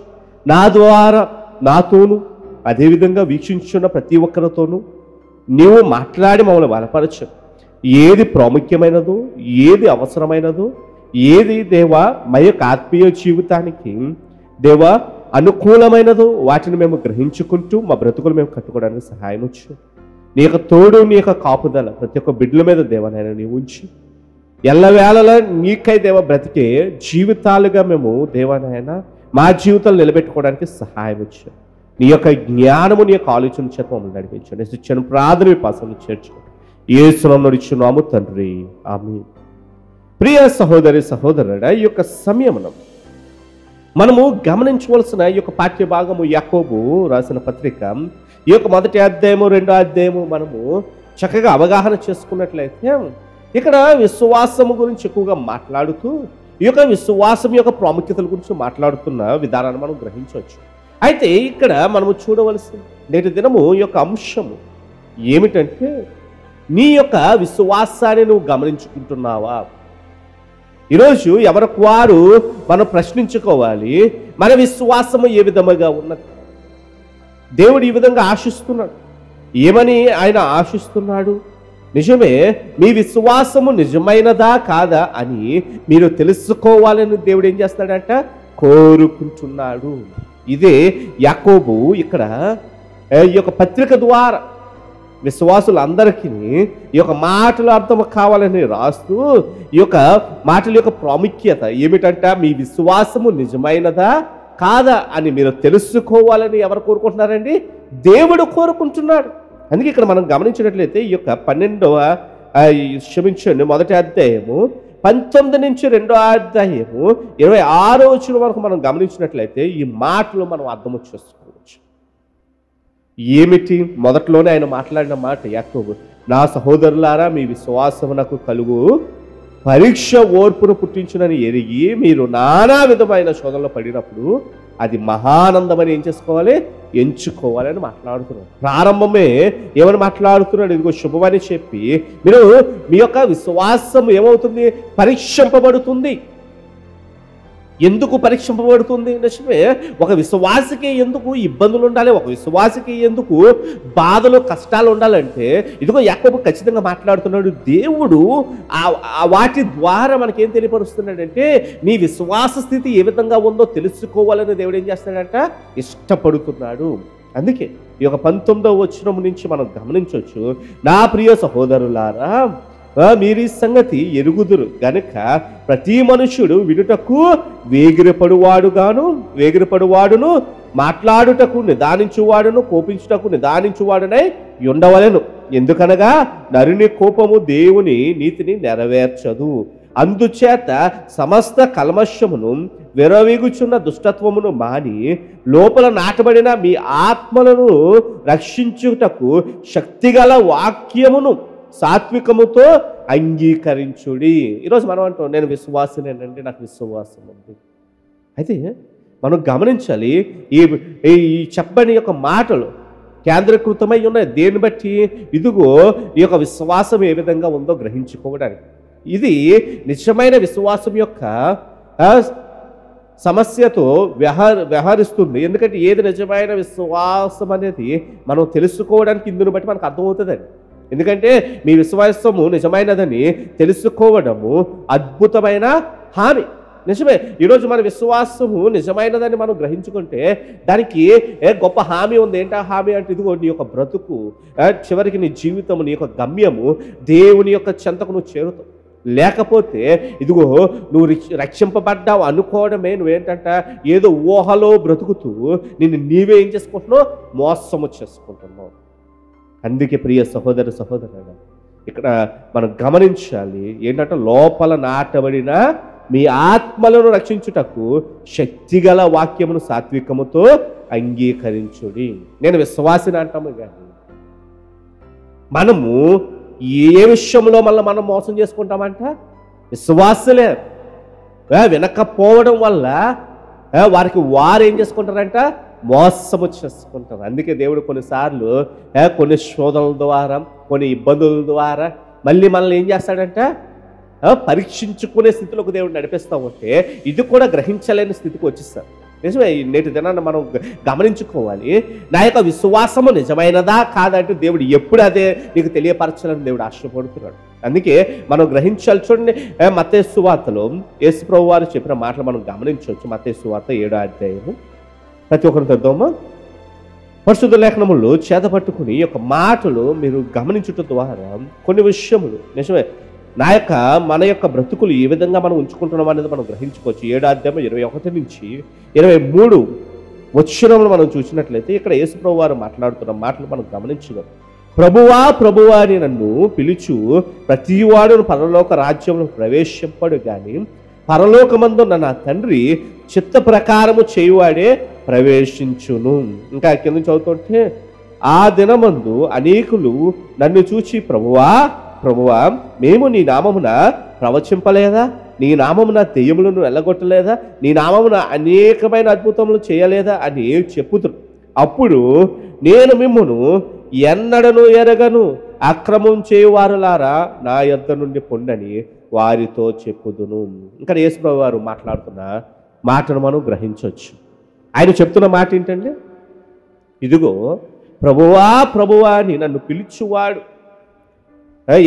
నా ద్వారా నాతోనూ అదేవిధంగా వీక్షించున్న ప్రతి ఒక్కరితోనూ నీవు మాట్లాడి మమ్మల్ని బలపరచు. ఏది ప్రాముఖ్యమైనదో, ఏది అవసరమైనదో, ఏది దేవా మా యొక్క ఆత్మీయ జీవితానికి దేవా అనుకూలమైనదో వాటిని మేము గ్రహించుకుంటూ మా బ్రతుకులు మేము కట్టుకోవడానికి సహాయం వచ్చు. నీ యొక్క తోడు, నీ యొక్క కాపుదల ప్రతి ఒక్క బిడ్డల మీద దేవనైనా నీ ఉంచి ఎల్లవేళలా నీకై దేవ బ్రతికే జీవితాలుగా మేము దేవనైనా మా జీవితాలు నిలబెట్టుకోవడానికి సహాయం వచ్చు. నీ యొక్క జ్ఞానము, నీ యొక్క ఆలోచన చేత మమ్మల్ని నడిపించండి. ఇచ్చిన ప్రార్థన విపాసనలు చేర్చుకోండి. యేసునామములో నడిచున్నాము తండ్రి, ఆమేన్. ప్రియ సహోదరి సహోదరుడా, ఈ యొక్క సమయమున మనము గమనించవలసిన ఈ యొక్క పాఠ్య భాగము యాకోబు రాసిన పత్రిక ఈ యొక్క 1వ అధ్యాయము 2వ అధ్యాయము మనము చక్కగా అవగాహన చేసుకున్నట్లయితే ఇక్కడ విశ్వాసము గురించి ఎక్కువగా మాట్లాడుతూ ఈ యొక్క విశ్వాసం యొక్క ప్రాముఖ్యతల గురించి మాట్లాడుతున్న విధానాన్ని మనం గ్రహించవచ్చు. అయితే ఇక్కడ మనము చూడవలసింది నేటి దినము ఈ యొక్క అంశము ఏమిటంటే, నీ యొక్క విశ్వాసాన్ని నువ్వు గమనించుకుంటున్నావా? ఈరోజు ఎవరికి వారు మనం ప్రశ్నించుకోవాలి, మన విశ్వాసము ఏ విధముగా ఉన్నది? దేవుడు ఈ విధంగా ఆశిస్తున్నాడు. ఏమని ఆయన ఆశిస్తున్నాడు? నిజమే, మీ విశ్వాసము నిజమైనదా కాదా అని మీరు తెలుసుకోవాలని దేవుడు ఏం చేస్తాడంట? కోరుకుంటున్నాడు. ఇదే యాకోబు ఇక్కడ ఈ యొక్క పత్రిక ద్వారా విశ్వాసులందరికీ ఈ యొక్క మాటలు అర్థం కావాలని రాస్తూ ఈ యొక్క మాటల యొక్క ప్రాముఖ్యత ఏమిటంట? మీ విశ్వాసము నిజమైనదా కాదా అని మీరు తెలుసుకోవాలని ఎవరు కోరుకుంటున్నారండి? దేవుడు కోరుకుంటున్నాడు. అందుకే ఇక్కడ మనం గమనించినట్లయితే ఈ యొక్క 1వ అధ్యాయము 19 నుంచి 2వ అధ్యాయము 26వ వచనం వరకు మనం గమనించినట్లయితే ఈ మాటలు మనం అర్థం చేసుకోవచ్చు. ఏమిటి? మొదట్లోనే ఆయన మాట్లాడిన మాట యాకోబు, నా సహోదరులారా మీ విశ్వాసమునకు కలుగు పరీక్ష ఓర్పును పుట్టించునని ఎరిగి మీరు నానా విధమైన శోధనలో పడినప్పుడు అది మహానందమని ఏం చేసుకోవాలి? ఎంచుకోవాలని మాట్లాడుతున్నాడు. ప్రారంభమే ఏమని మాట్లాడుతున్నాడు? ఇదిగో శుభమని చెప్పి మీరు మీ యొక్క విశ్వాసం ఏమవుతుంది? పరీక్షింపబడుతుంది. ఎందుకు పరీక్షింపబడుతుంది? నిజమే, ఒక విశ్వాసికి ఎందుకు ఇబ్బందులు ఉండాలి, ఒక విశ్వాసికి ఎందుకు బాధలు కష్టాలు ఉండాలంటే ఇదిగో యాకోబు ఖచ్చితంగా మాట్లాడుతున్నాడు. దేవుడు వాటి ద్వారా మనకేం తెలియపరుస్తున్నాడంటే నీ విశ్వాస స్థితి ఏ విధంగా ఉందో తెలుసుకోవాలని దేవుడు ఏం చేస్తాడంట? ఇష్టపడుతున్నాడు. అందుకే ఈ యొక్క 19వ వచనం నుంచి మనం గమనించవచ్చు, నా ప్రియ సహోదరులారా మీరు ఈ సంగతి ఎరుగుదురు గనుక ప్రతి మనుష్యుడు వినుటకు వేగిరపడువాడును మాట్లాడుటకు నిదానించువాడును కోపించుటకు నిదానించువాడునై ఉండవలెను. ఎందుకనగా నరుని కోపము దేవుని నీతిని నెరవేర్చదు. అందుచేత సమస్త కల్మషమును విరవీగుచున్న దుష్టత్వమును మాని లోపల నాటబడిన మీ ఆత్మలను రక్షించుటకు శక్తిగల వాక్యమును సాత్వికముతో అంగీకరించుడి. ఈరోజు మనం అంటాం, నేను విశ్వాసనేనండి, నాకు విశ్వాసం ఉంది. అయితే మనం గమనించాలి, ఈ చెప్పని యొక్క మాటలు కేంద్రీకృతమై ఉన్నాయి. దేన్ని బట్టి? ఇదిగో ఈ యొక్క విశ్వాసం ఏ విధంగా ఉందో గ్రహించుకోవడానికి. ఇది నిజమైన విశ్వాసం యొక్క సమస్యతో వ్యవహరిస్తుంది. ఎందుకంటే ఏది నిజమైన విశ్వాసం అనేది మనం తెలుసుకోవడానికి ఇందుని బట్టి మనకు అర్థమవుతుందండి. ఎందుకంటే మీ విశ్వాసము నిజమైనదని తెలుసుకోవడము అద్భుతమైన హామీ. నిజమే, ఈరోజు మన విశ్వాసము నిజమైనదని మనం గ్రహించుకుంటే దానికి గొప్ప హామీ ఉంది. ఏంటా హామీ అంటే, ఇదిగో నీ యొక్క బ్రతుకు చివరికి నీ జీవితము, నీ యొక్క గమ్యము దేవుని యొక్క చెంతకు నువ్వు చేరుతావు. లేకపోతే ఇదిగో నువ్వు రక్షింపబడ్డావు అనుకోవడమే నువ్వేంటంట ఏదో ఊహలో బ్రతుకుతూ నిన్ను నీవే ఏం చేసుకుంటున్నావు, మోసము చేసుకుంటున్నావు. అందుకే ప్రియ సహోదర సహోదరుడు, ఇక్కడ మనం గమనించాలి ఏంటంటే, లోపల నాటబడిన మీ ఆత్మలను రక్షించుటకు శక్తిగల వాక్యమును సాత్వికముతో అంగీకరించుడి. నేను విశ్వాసిని అంటాము, కానీ మనము ఏ విషయంలో మనం మోసం చేసుకుంటామంట, విశ్వాసులే వినకపోవడం వల్ల వారికి వారు ఏం చేసుకుంటారంట, మోసము చేసుకుంటారు. అందుకే దేవుడు కొన్నిసార్లు కొన్ని శోధనల ద్వారా, కొన్ని ఇబ్బందుల ద్వారా మళ్ళీ మనల్ని ఏం చేస్తాడంట, పరీక్షించుకునే స్థితిలోకి దేవుడు నడిపిస్తూ ఉంటే ఇది కూడా గ్రహించలేని స్థితికి వచ్చేస్తారు. నిజమే, నేటి దినాన్ని మనం గమనించుకోవాలి. నా యొక్క విశ్వాసము నిజమైనదా కాదంటే దేవుడు ఎప్పుడు అదే నీకు తెలియపరచాలని దేవుడు ఆశపడుతున్నాడు. అందుకే మనం గ్రహించాలి. చూడండి, మత్తయి సువార్తలో యేసు ప్రభువు వారు చెప్పిన మాటలు మనం గమనించవచ్చు. మత్తయి సువార్త 7వ అధ్యాయము ప్రతి ఒక్కరు తెద్దామా. పరిశుద్ధ లేఖనములు చేతపట్టుకుని ఈ యొక్క మాటలు మీరు గమనించటం ద్వారా కొన్ని విషయములు నిజమే మన యొక్క బ్రతుకులు ఏ విధంగా మనం ఉంచుకుంటున్నాం అనేది మనం గ్రహించుకోవచ్చు. 7వ అధ్యాయం 21 నుంచి 23 వచనములు మనం చూసినట్లయితే ఇక్కడ యేసు ప్రభువు వారు మాట్లాడుతున్న మాటలు మనం గమనించగలం. ప్రభువా ప్రభువా అని నన్ను పిలుచు ప్రతివాడును పరలోక రాజ్యంలో ప్రవేశింపడు గాని పరలోకమందున్న నా తండ్రి చిత్త ప్రకారము చేయువాడే ప్రవేశించును. ఇంకా కింద చదువుతుంటే, ఆ దినమందు అనేకులు నన్ను చూచి ప్రభువా ప్రభువా మేము నీ నామమున ప్రవచింపలేదా, నీ నామమున దెయ్యములను వెళ్ళగొట్టలేదా, నీ నామమున అనేకమైన అద్భుతములు చేయలేదా అని చెప్పుతున్నారు. అప్పుడు నేను మిమ్మును ఎన్నడను ఎరగను, అక్రమం చేయువారులారా నా యొద్ద నుండి పొండని వారితో చెప్పుదును. ఇక్కడ యేసు ప్రభువు వారు మాట్లాడుతున్న మాటను మనం గ్రహించవచ్చు. ఆయన చెప్తున్న మాట ఏంటంటే, ఇదిగో ప్రభువా ప్రభువా అని నన్ను పిలుచువాడు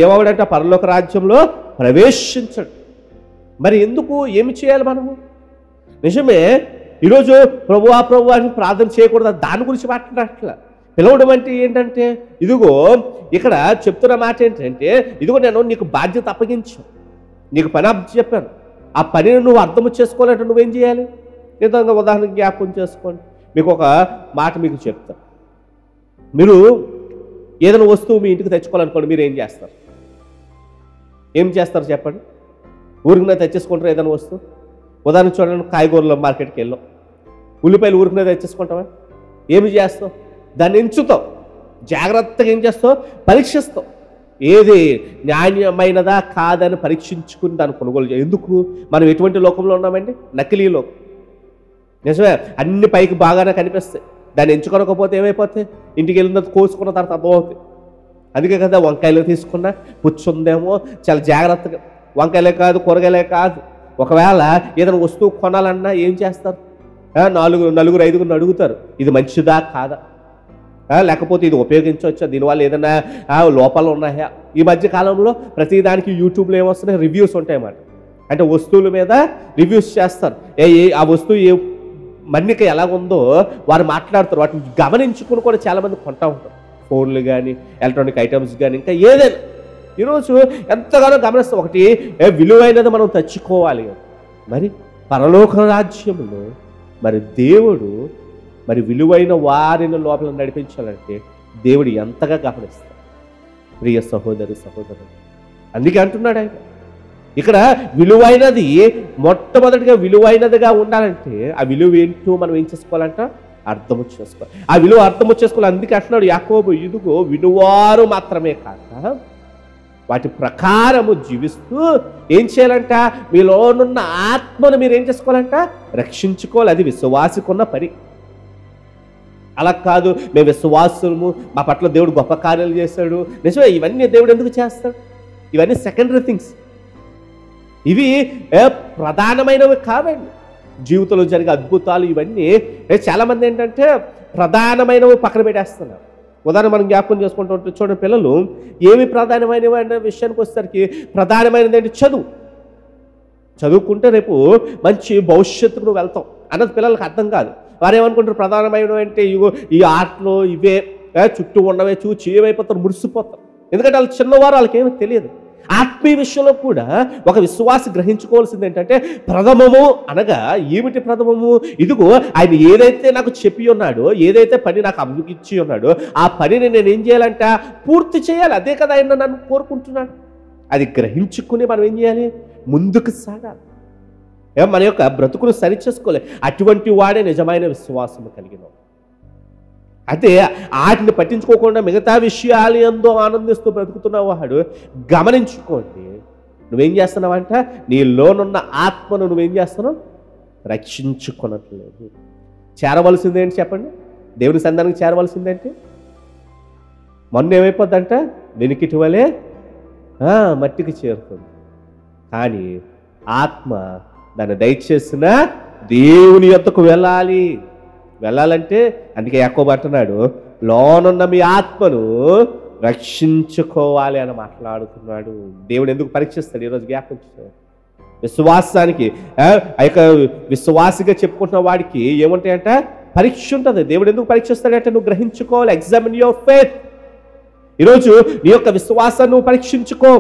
ఏమవుడంట, పరలోక రాజ్యంలో ప్రవేశించడు. మరి ఎందుకు, ఏమి చేయాలి మనము? నిజమే, ఈరోజు ప్రభువా ప్రభువా అని ప్రార్థన చేయకూడదు, దాని గురించి మాట్లాడట్లా. పిలవడం అంటే ఏంటంటే, ఇదిగో ఇక్కడ చెప్తున్న మాట ఏంటంటే, ఇదిగో నేను నీకు బాధ్యత అప్పగించాను, నీకు పని చెప్పాను, ఆ పనిని నువ్వు అర్థం చేసుకోవాలంటే నువ్వేం చేయాలి? నిజంగా ఉదాహరణకి జ్ఞాపకం చేసుకోండి. మీకు ఒక మాట మీకు చెప్తాను. మీరు ఏదైనా వస్తువు మీ ఇంటికి తెచ్చుకోవాలనుకోండి, మీరు ఏం చేస్తారు? ఏం చేస్తారు చెప్పండి? ఊరికినే తెచ్చేసుకుంటారు ఏదైనా వస్తువు. ఉదాహరణ చూడండి, కాయగూరల మార్కెట్కి వెళ్ళాం, ఉల్లిపాయలు ఊరికినే తెచ్చేసుకుంటావా? ఏమి చేస్తావు? దాన్ని ఎంచుతావు, జాగ్రత్తగా ఏం చేస్తావు? పరీక్షిస్తావు. ఏది న్యాయమైనదా కాదని పరీక్షించుకుని దాన్ని కొనుగోలు చేయాలి. ఎందుకు? మనం ఎటువంటి లోకంలో ఉన్నామండి? నకిలీ లోకం. నిజమే, అన్ని పైకి బాగానే కనిపిస్తాయి, దాన్ని ఎంచుకోకపోతే ఏమైపోతాయి? ఇంటికి వెళ్ళిన తర్వాత కోసుకున్న తర్వాత అర్థమవుతాయి. అందుకే కదా వంకాయలు తీసుకున్నా పుచ్చుందేమో చాలా జాగ్రత్తగా, వంకాయలే కాదు కూరగాయలే కాదు, ఒకవేళ ఏదైనా వస్తువు కొనాలన్నా ఏం చేస్తారు? నలుగురు ఐదుగురు అడుగుతారు, ఇది మంచిదా కాదా, లేకపోతే ఇది ఉపయోగించవచ్చా, దీనివల్ల ఏదైనా లోపాలు ఉన్నాయా. ఈ మధ్య కాలంలో ప్రతిదానికి యూట్యూబ్లో ఏమొస్తున్నాయి? రివ్యూస్ ఉంటాయన్నమాట. అంటే వస్తువుల మీద రివ్యూస్ చేస్తారు. ఆ వస్తువు ఏ మన్నిక ఎలాగుందో వారు మాట్లాడతారు. వాటిని గమనించుకుని కూడా చాలామంది కొంటూ ఉంటారు. ఫోన్లు కానీ, ఎలక్ట్రానిక్ ఐటమ్స్ కానీ, ఇంకా ఏదైనా ఈరోజు ఎంతగానో గమనిస్తాం. ఒకటి విలువైనది మనం తెచ్చుకోవాలి. మరి పరలోక రాజ్యంలో మరి దేవుడు మరి విలువైన వారిని లోపల నడిపించాలంటే దేవుడు ఎంతగా గమనిస్తాడు ప్రియ సహోదరి సహోదరుడు. అందుకే అంటున్నాడు ఆయన ఇక్కడ, విలువైనది మొట్టమొదటిగా విలువైనదిగా ఉండాలంటే ఆ విలువ ఏంటో మనం ఏం చేసుకోవాలంట? అర్థము చేసుకోవాలి. ఆ విలువ అర్థము చేసుకోవాలి. అందుకే అంటున్నాడు యాకోబు, ఇదిగో వినువారు మాత్రమే కాక వాటి ప్రకారము జీవిస్తూ ఏం చేయాలంట? మీలోనున్న ఆత్మను మీరు ఏం చేసుకోవాలంట? రక్షించుకోవాలి. అది విశ్వాసికున్న పని. అలా కాదు, మేము విశ్వాసులము, మా పట్ల దేవుడు గొప్ప కార్యాలు చేశాడు. నిజమే, ఇవన్నీ దేవుడు ఎందుకు చేస్తాడు? ఇవన్నీ సెకండరీ థింగ్స్. ఇవి ప్రధానమైనవి కావండి. జీవితంలో జరిగే అద్భుతాలు ఇవన్నీ చాలామంది ఏంటంటే ప్రధానమైనవి పక్కన పెట్టేస్తున్నారు. ఉదాహరణ మనం జ్ఞాపకం చేసుకుంటూ ఉంటే చూడండి, పిల్లలు ఏమి ప్రధానమైన విషయానికి వచ్చేసరికి ప్రధానమైనది ఏంటి? చదువుకుంటే రేపు మంచి భవిష్యత్తుకు నువ్వు వెళ్తావు అన్నది పిల్లలకు అర్థం కాదు. వారు ఏమనుకుంటారు? ప్రధానమైన అంటే ఇగో ఈ ఆటలు ఇవే చుట్టూ ఉన్నవే చూచి ఏమైపోతారు, మురిసిపోతారు. ఎందుకంటే వాళ్ళు చిన్నవారు, వాళ్ళకి ఏమీ తెలియదు. ఆత్మీయ విషయంలో కూడా ఒక విశ్వాసి గ్రహించుకోవాల్సింది ఏంటంటే ప్రథమము అనగా ఏమిటి? ప్రథమము ఇదిగో ఆయన ఏదైతే నాకు చెప్పి ఉన్నాడో, ఏదైతే పని నాకు అప్పగించి ఉన్నాడో ఆ పనిని నేను ఏం చేయాలంట? పూర్తి చేయాలి. అదే కదా ఆయన నన్ను కోరుకుంటున్నాడు. అది గ్రహించుకుని మనం ఏం చేయాలి? ముందుకు సాగాలి. మన యొక్క బ్రతుకును సరిచేసుకోవాలి. అటువంటి వాడే నిజమైన విశ్వాసం కలిగిన. అయితే వాటిని పట్టించుకోకుండా మిగతా విషయాలు ఎంతో ఆనందిస్తూ బ్రతుకుతున్న వాడు గమనించుకోండి, నువ్వేం చేస్తున్నావంట? నీలోనున్న ఆత్మను నువ్వేం చేస్తున్నావు? రక్షించుకున్నట్లేదు. చేరవలసిందేంటి చెప్పండి? దేవుని సంధానానికి చేరవలసిందేంటి? మొన్న ఏమైపోద్దంట? వెనికిటి వలె మట్టికి చేరుతుంది. కానీ ఆత్మ దాన్ని దయచేసిన దేవుని యొద్దకు వెళ్ళాలంటే అందుకే యాకోబు అంటున్నాడు, లోనున్న మీ ఆత్మను రక్షించుకోవాలి అని మాట్లాడుతున్నాడు. దేవుడు ఎందుకు పరీక్షిస్తాడు? ఈరోజు జ్ఞాపకం చేస్తాడు. విశ్వాసానికి ఆ యొక్క విశ్వాసిగా చెప్పుకుంటున్న వాడికి ఏముంటాయంట? పరీక్ష ఉంటుంది. దేవుడు ఎందుకు పరీక్షిస్తాడంటే నువ్వు గ్రహించుకోవాలి. Examine your faith. ఈరోజు నీ యొక్క విశ్వాసాన్ని నువ్వు పరీక్షించుకో.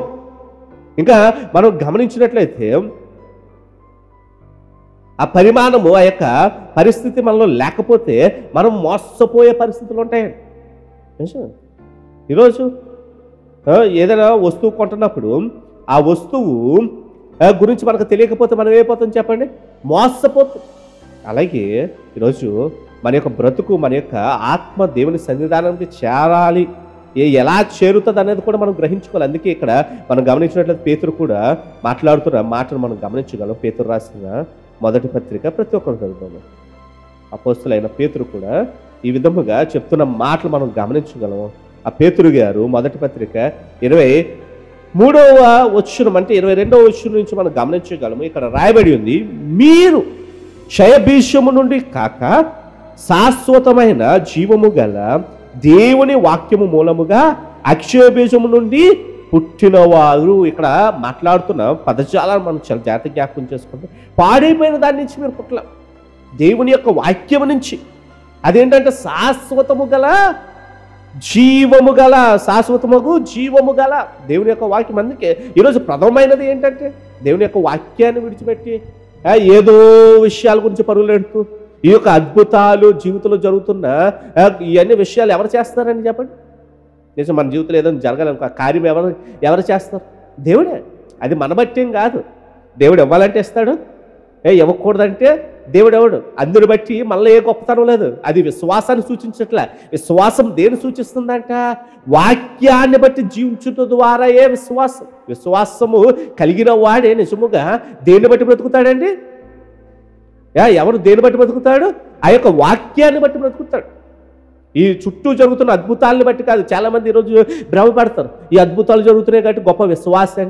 ఇంకా మనం గమనించినట్లయితే ఆ పరిమాణము, ఆ యొక్క పరిస్థితి మనలో లేకపోతే మనం మోసపోయే పరిస్థితులు ఉంటాయండి. ఈరోజు ఏదైనా వస్తువు కొంటున్నప్పుడు ఆ వస్తువు గురించి మనకు తెలియకపోతే మనం ఏమైపోతాం చెప్పండి? మోసపోతాం. అలాగే ఈరోజు మన యొక్క బ్రతుకు, మన యొక్క ఆత్మ దేవుని సన్నిధానానికి చేరాలి. ఎలా చేరుతుంది అనేది కూడా మనం గ్రహించుకోవాలి. అందుకే ఇక్కడ మనం గమనించినట్లయితే పేతురు కూడా మాట్లాడుతున్న మాటను మనం గమనించగలం. పేతురు రాసిన మొదటి పత్రిక ప్రతి ఒక్కరు చదువుతాము. అపోస్తులైన పేతురు కూడా ఈ విధముగా చెప్తున్న మాటలు మనం గమనించగలము. ఆ పేతురు గారు మొదటి పత్రిక 23వ వచనం అంటే 22వ వచనం నుంచి మనం గమనించగలము. ఇక్కడ రాయబడి ఉంది, మీరు క్షయబీజము నుండి కాక శాశ్వతమైన జీవము గల దేవుని వాక్యము మూలముగా అక్షయ బీజము నుండి పుట్టినవారు. ఇక్కడ మాట్లాడుతున్న పదజాలను మనం చాలా జాగ్రత్త జ్ఞాపకం చేసుకుంటాం. పాడైపోయిన దాని నుంచి మీరు పుట్టల, దేవుని యొక్క వాక్యము నుంచి. అదేంటంటే శాశ్వతము గల జీవము గల, శాశ్వతముగు జీవము గల దేవుని యొక్క వాక్యం. అందుకే ఈరోజు ప్రథమమైనది ఏంటంటే దేవుని యొక్క వాక్యాన్ని విడిచిపెట్టి ఏదో విషయాల గురించి పరుగులెడుతూ ఈ యొక్క అద్భుతాలు జీవితంలో జరుగుతున్న ఇవన్నీ విషయాలు ఎవరు చేస్తారని చెప్పండి? నిజం, మన జీవితంలో ఏదైనా జరగాలనుకో ఆ కార్యం ఎవరు చేస్తారు? దేవుడే. అది మన బట్టి ఏం కాదు. దేవుడు ఇవ్వాలంటే ఇస్తాడు, ఇవ్వకూడదంటే దేవుడు ఎవడు. అందుని బట్టి మళ్ళీ ఏ గొప్పతనం లేదు. అది విశ్వాసాన్ని సూచించట్లే. విశ్వాసం దేని సూచిస్తుందంట? వాక్యాన్ని బట్టి జీవించడం ద్వారా విశ్వాసము కలిగిన వాడే నిజముగా దేన్ని బట్టి బ్రతుకుతాడండి? ఎవరు దేన్ని బట్టి బ్రతుకుతాడు? ఆ యొక్క వాక్యాన్ని బట్టి బ్రతుకుతాడు. ఈ చుట్టూ జరుగుతున్న అద్భుతాలను బట్టి కాదు. చాలామంది ఈరోజు భ్రమపడతారు, ఈ అద్భుతాలు జరుగుతున్నాయి కాబట్టి గొప్ప విశ్వాసం,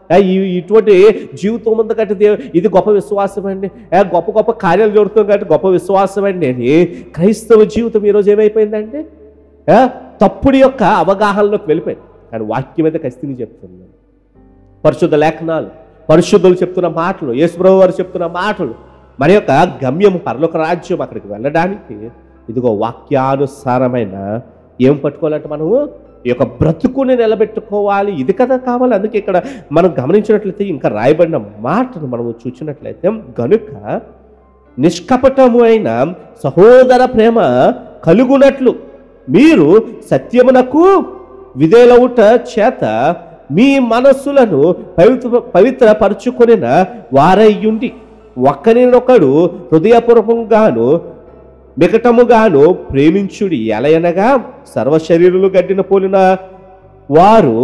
ఇటువంటి జీవితం ఉంది కాబట్టి ఇది గొప్ప విశ్వాసం అండి, గొప్ప గొప్ప కార్యాలు జరుగుతుంది కాబట్టి గొప్ప విశ్వాసం అండి అని క్రైస్తవ జీవితం ఈరోజు ఏమైపోయిందంటే తప్పుడు యొక్క అవగాహనలోకి వెళ్ళిపోయింది. కానీ వాక్యం అయితే ఖచ్చితంగా చెప్తుంది. పరిశుద్ధ లేఖనాలు, పరిశుద్ధులు చెప్తున్న మాటలు, యేసుప్రభువు వారు చెప్తున్న మాటలు, మన యొక్క గమ్యం పరలోక రాజ్యం, అక్కడికి వెళ్ళడానికి ఇదిగో వాక్యానుసారమైన ఏం పట్టుకోవాలంటే మనము ఈ యొక్క బ్రతుకుని నిలబెట్టుకోవాలి. ఇది కదా కావాలి. అందుకే ఇక్కడ మనం గమనించినట్లయితే ఇంకా రాయబడిన మాటను మనము చూసినట్లయితే, గనుక నిష్కపటము అయిన సహోదర ప్రేమ కలుగునట్లు మీరు సత్యమునకు విధేయులవుట చేత మీ మనస్సులను పవిత్రపరచుకొనిన వారయ్యుండి ఒక్కరినొకడు హృదయపూర్వకంగాను మికటముగాను ప్రేమించుడి. ఎలయనగా సర్వశరీరులు గడ్డిన పోలిన వారు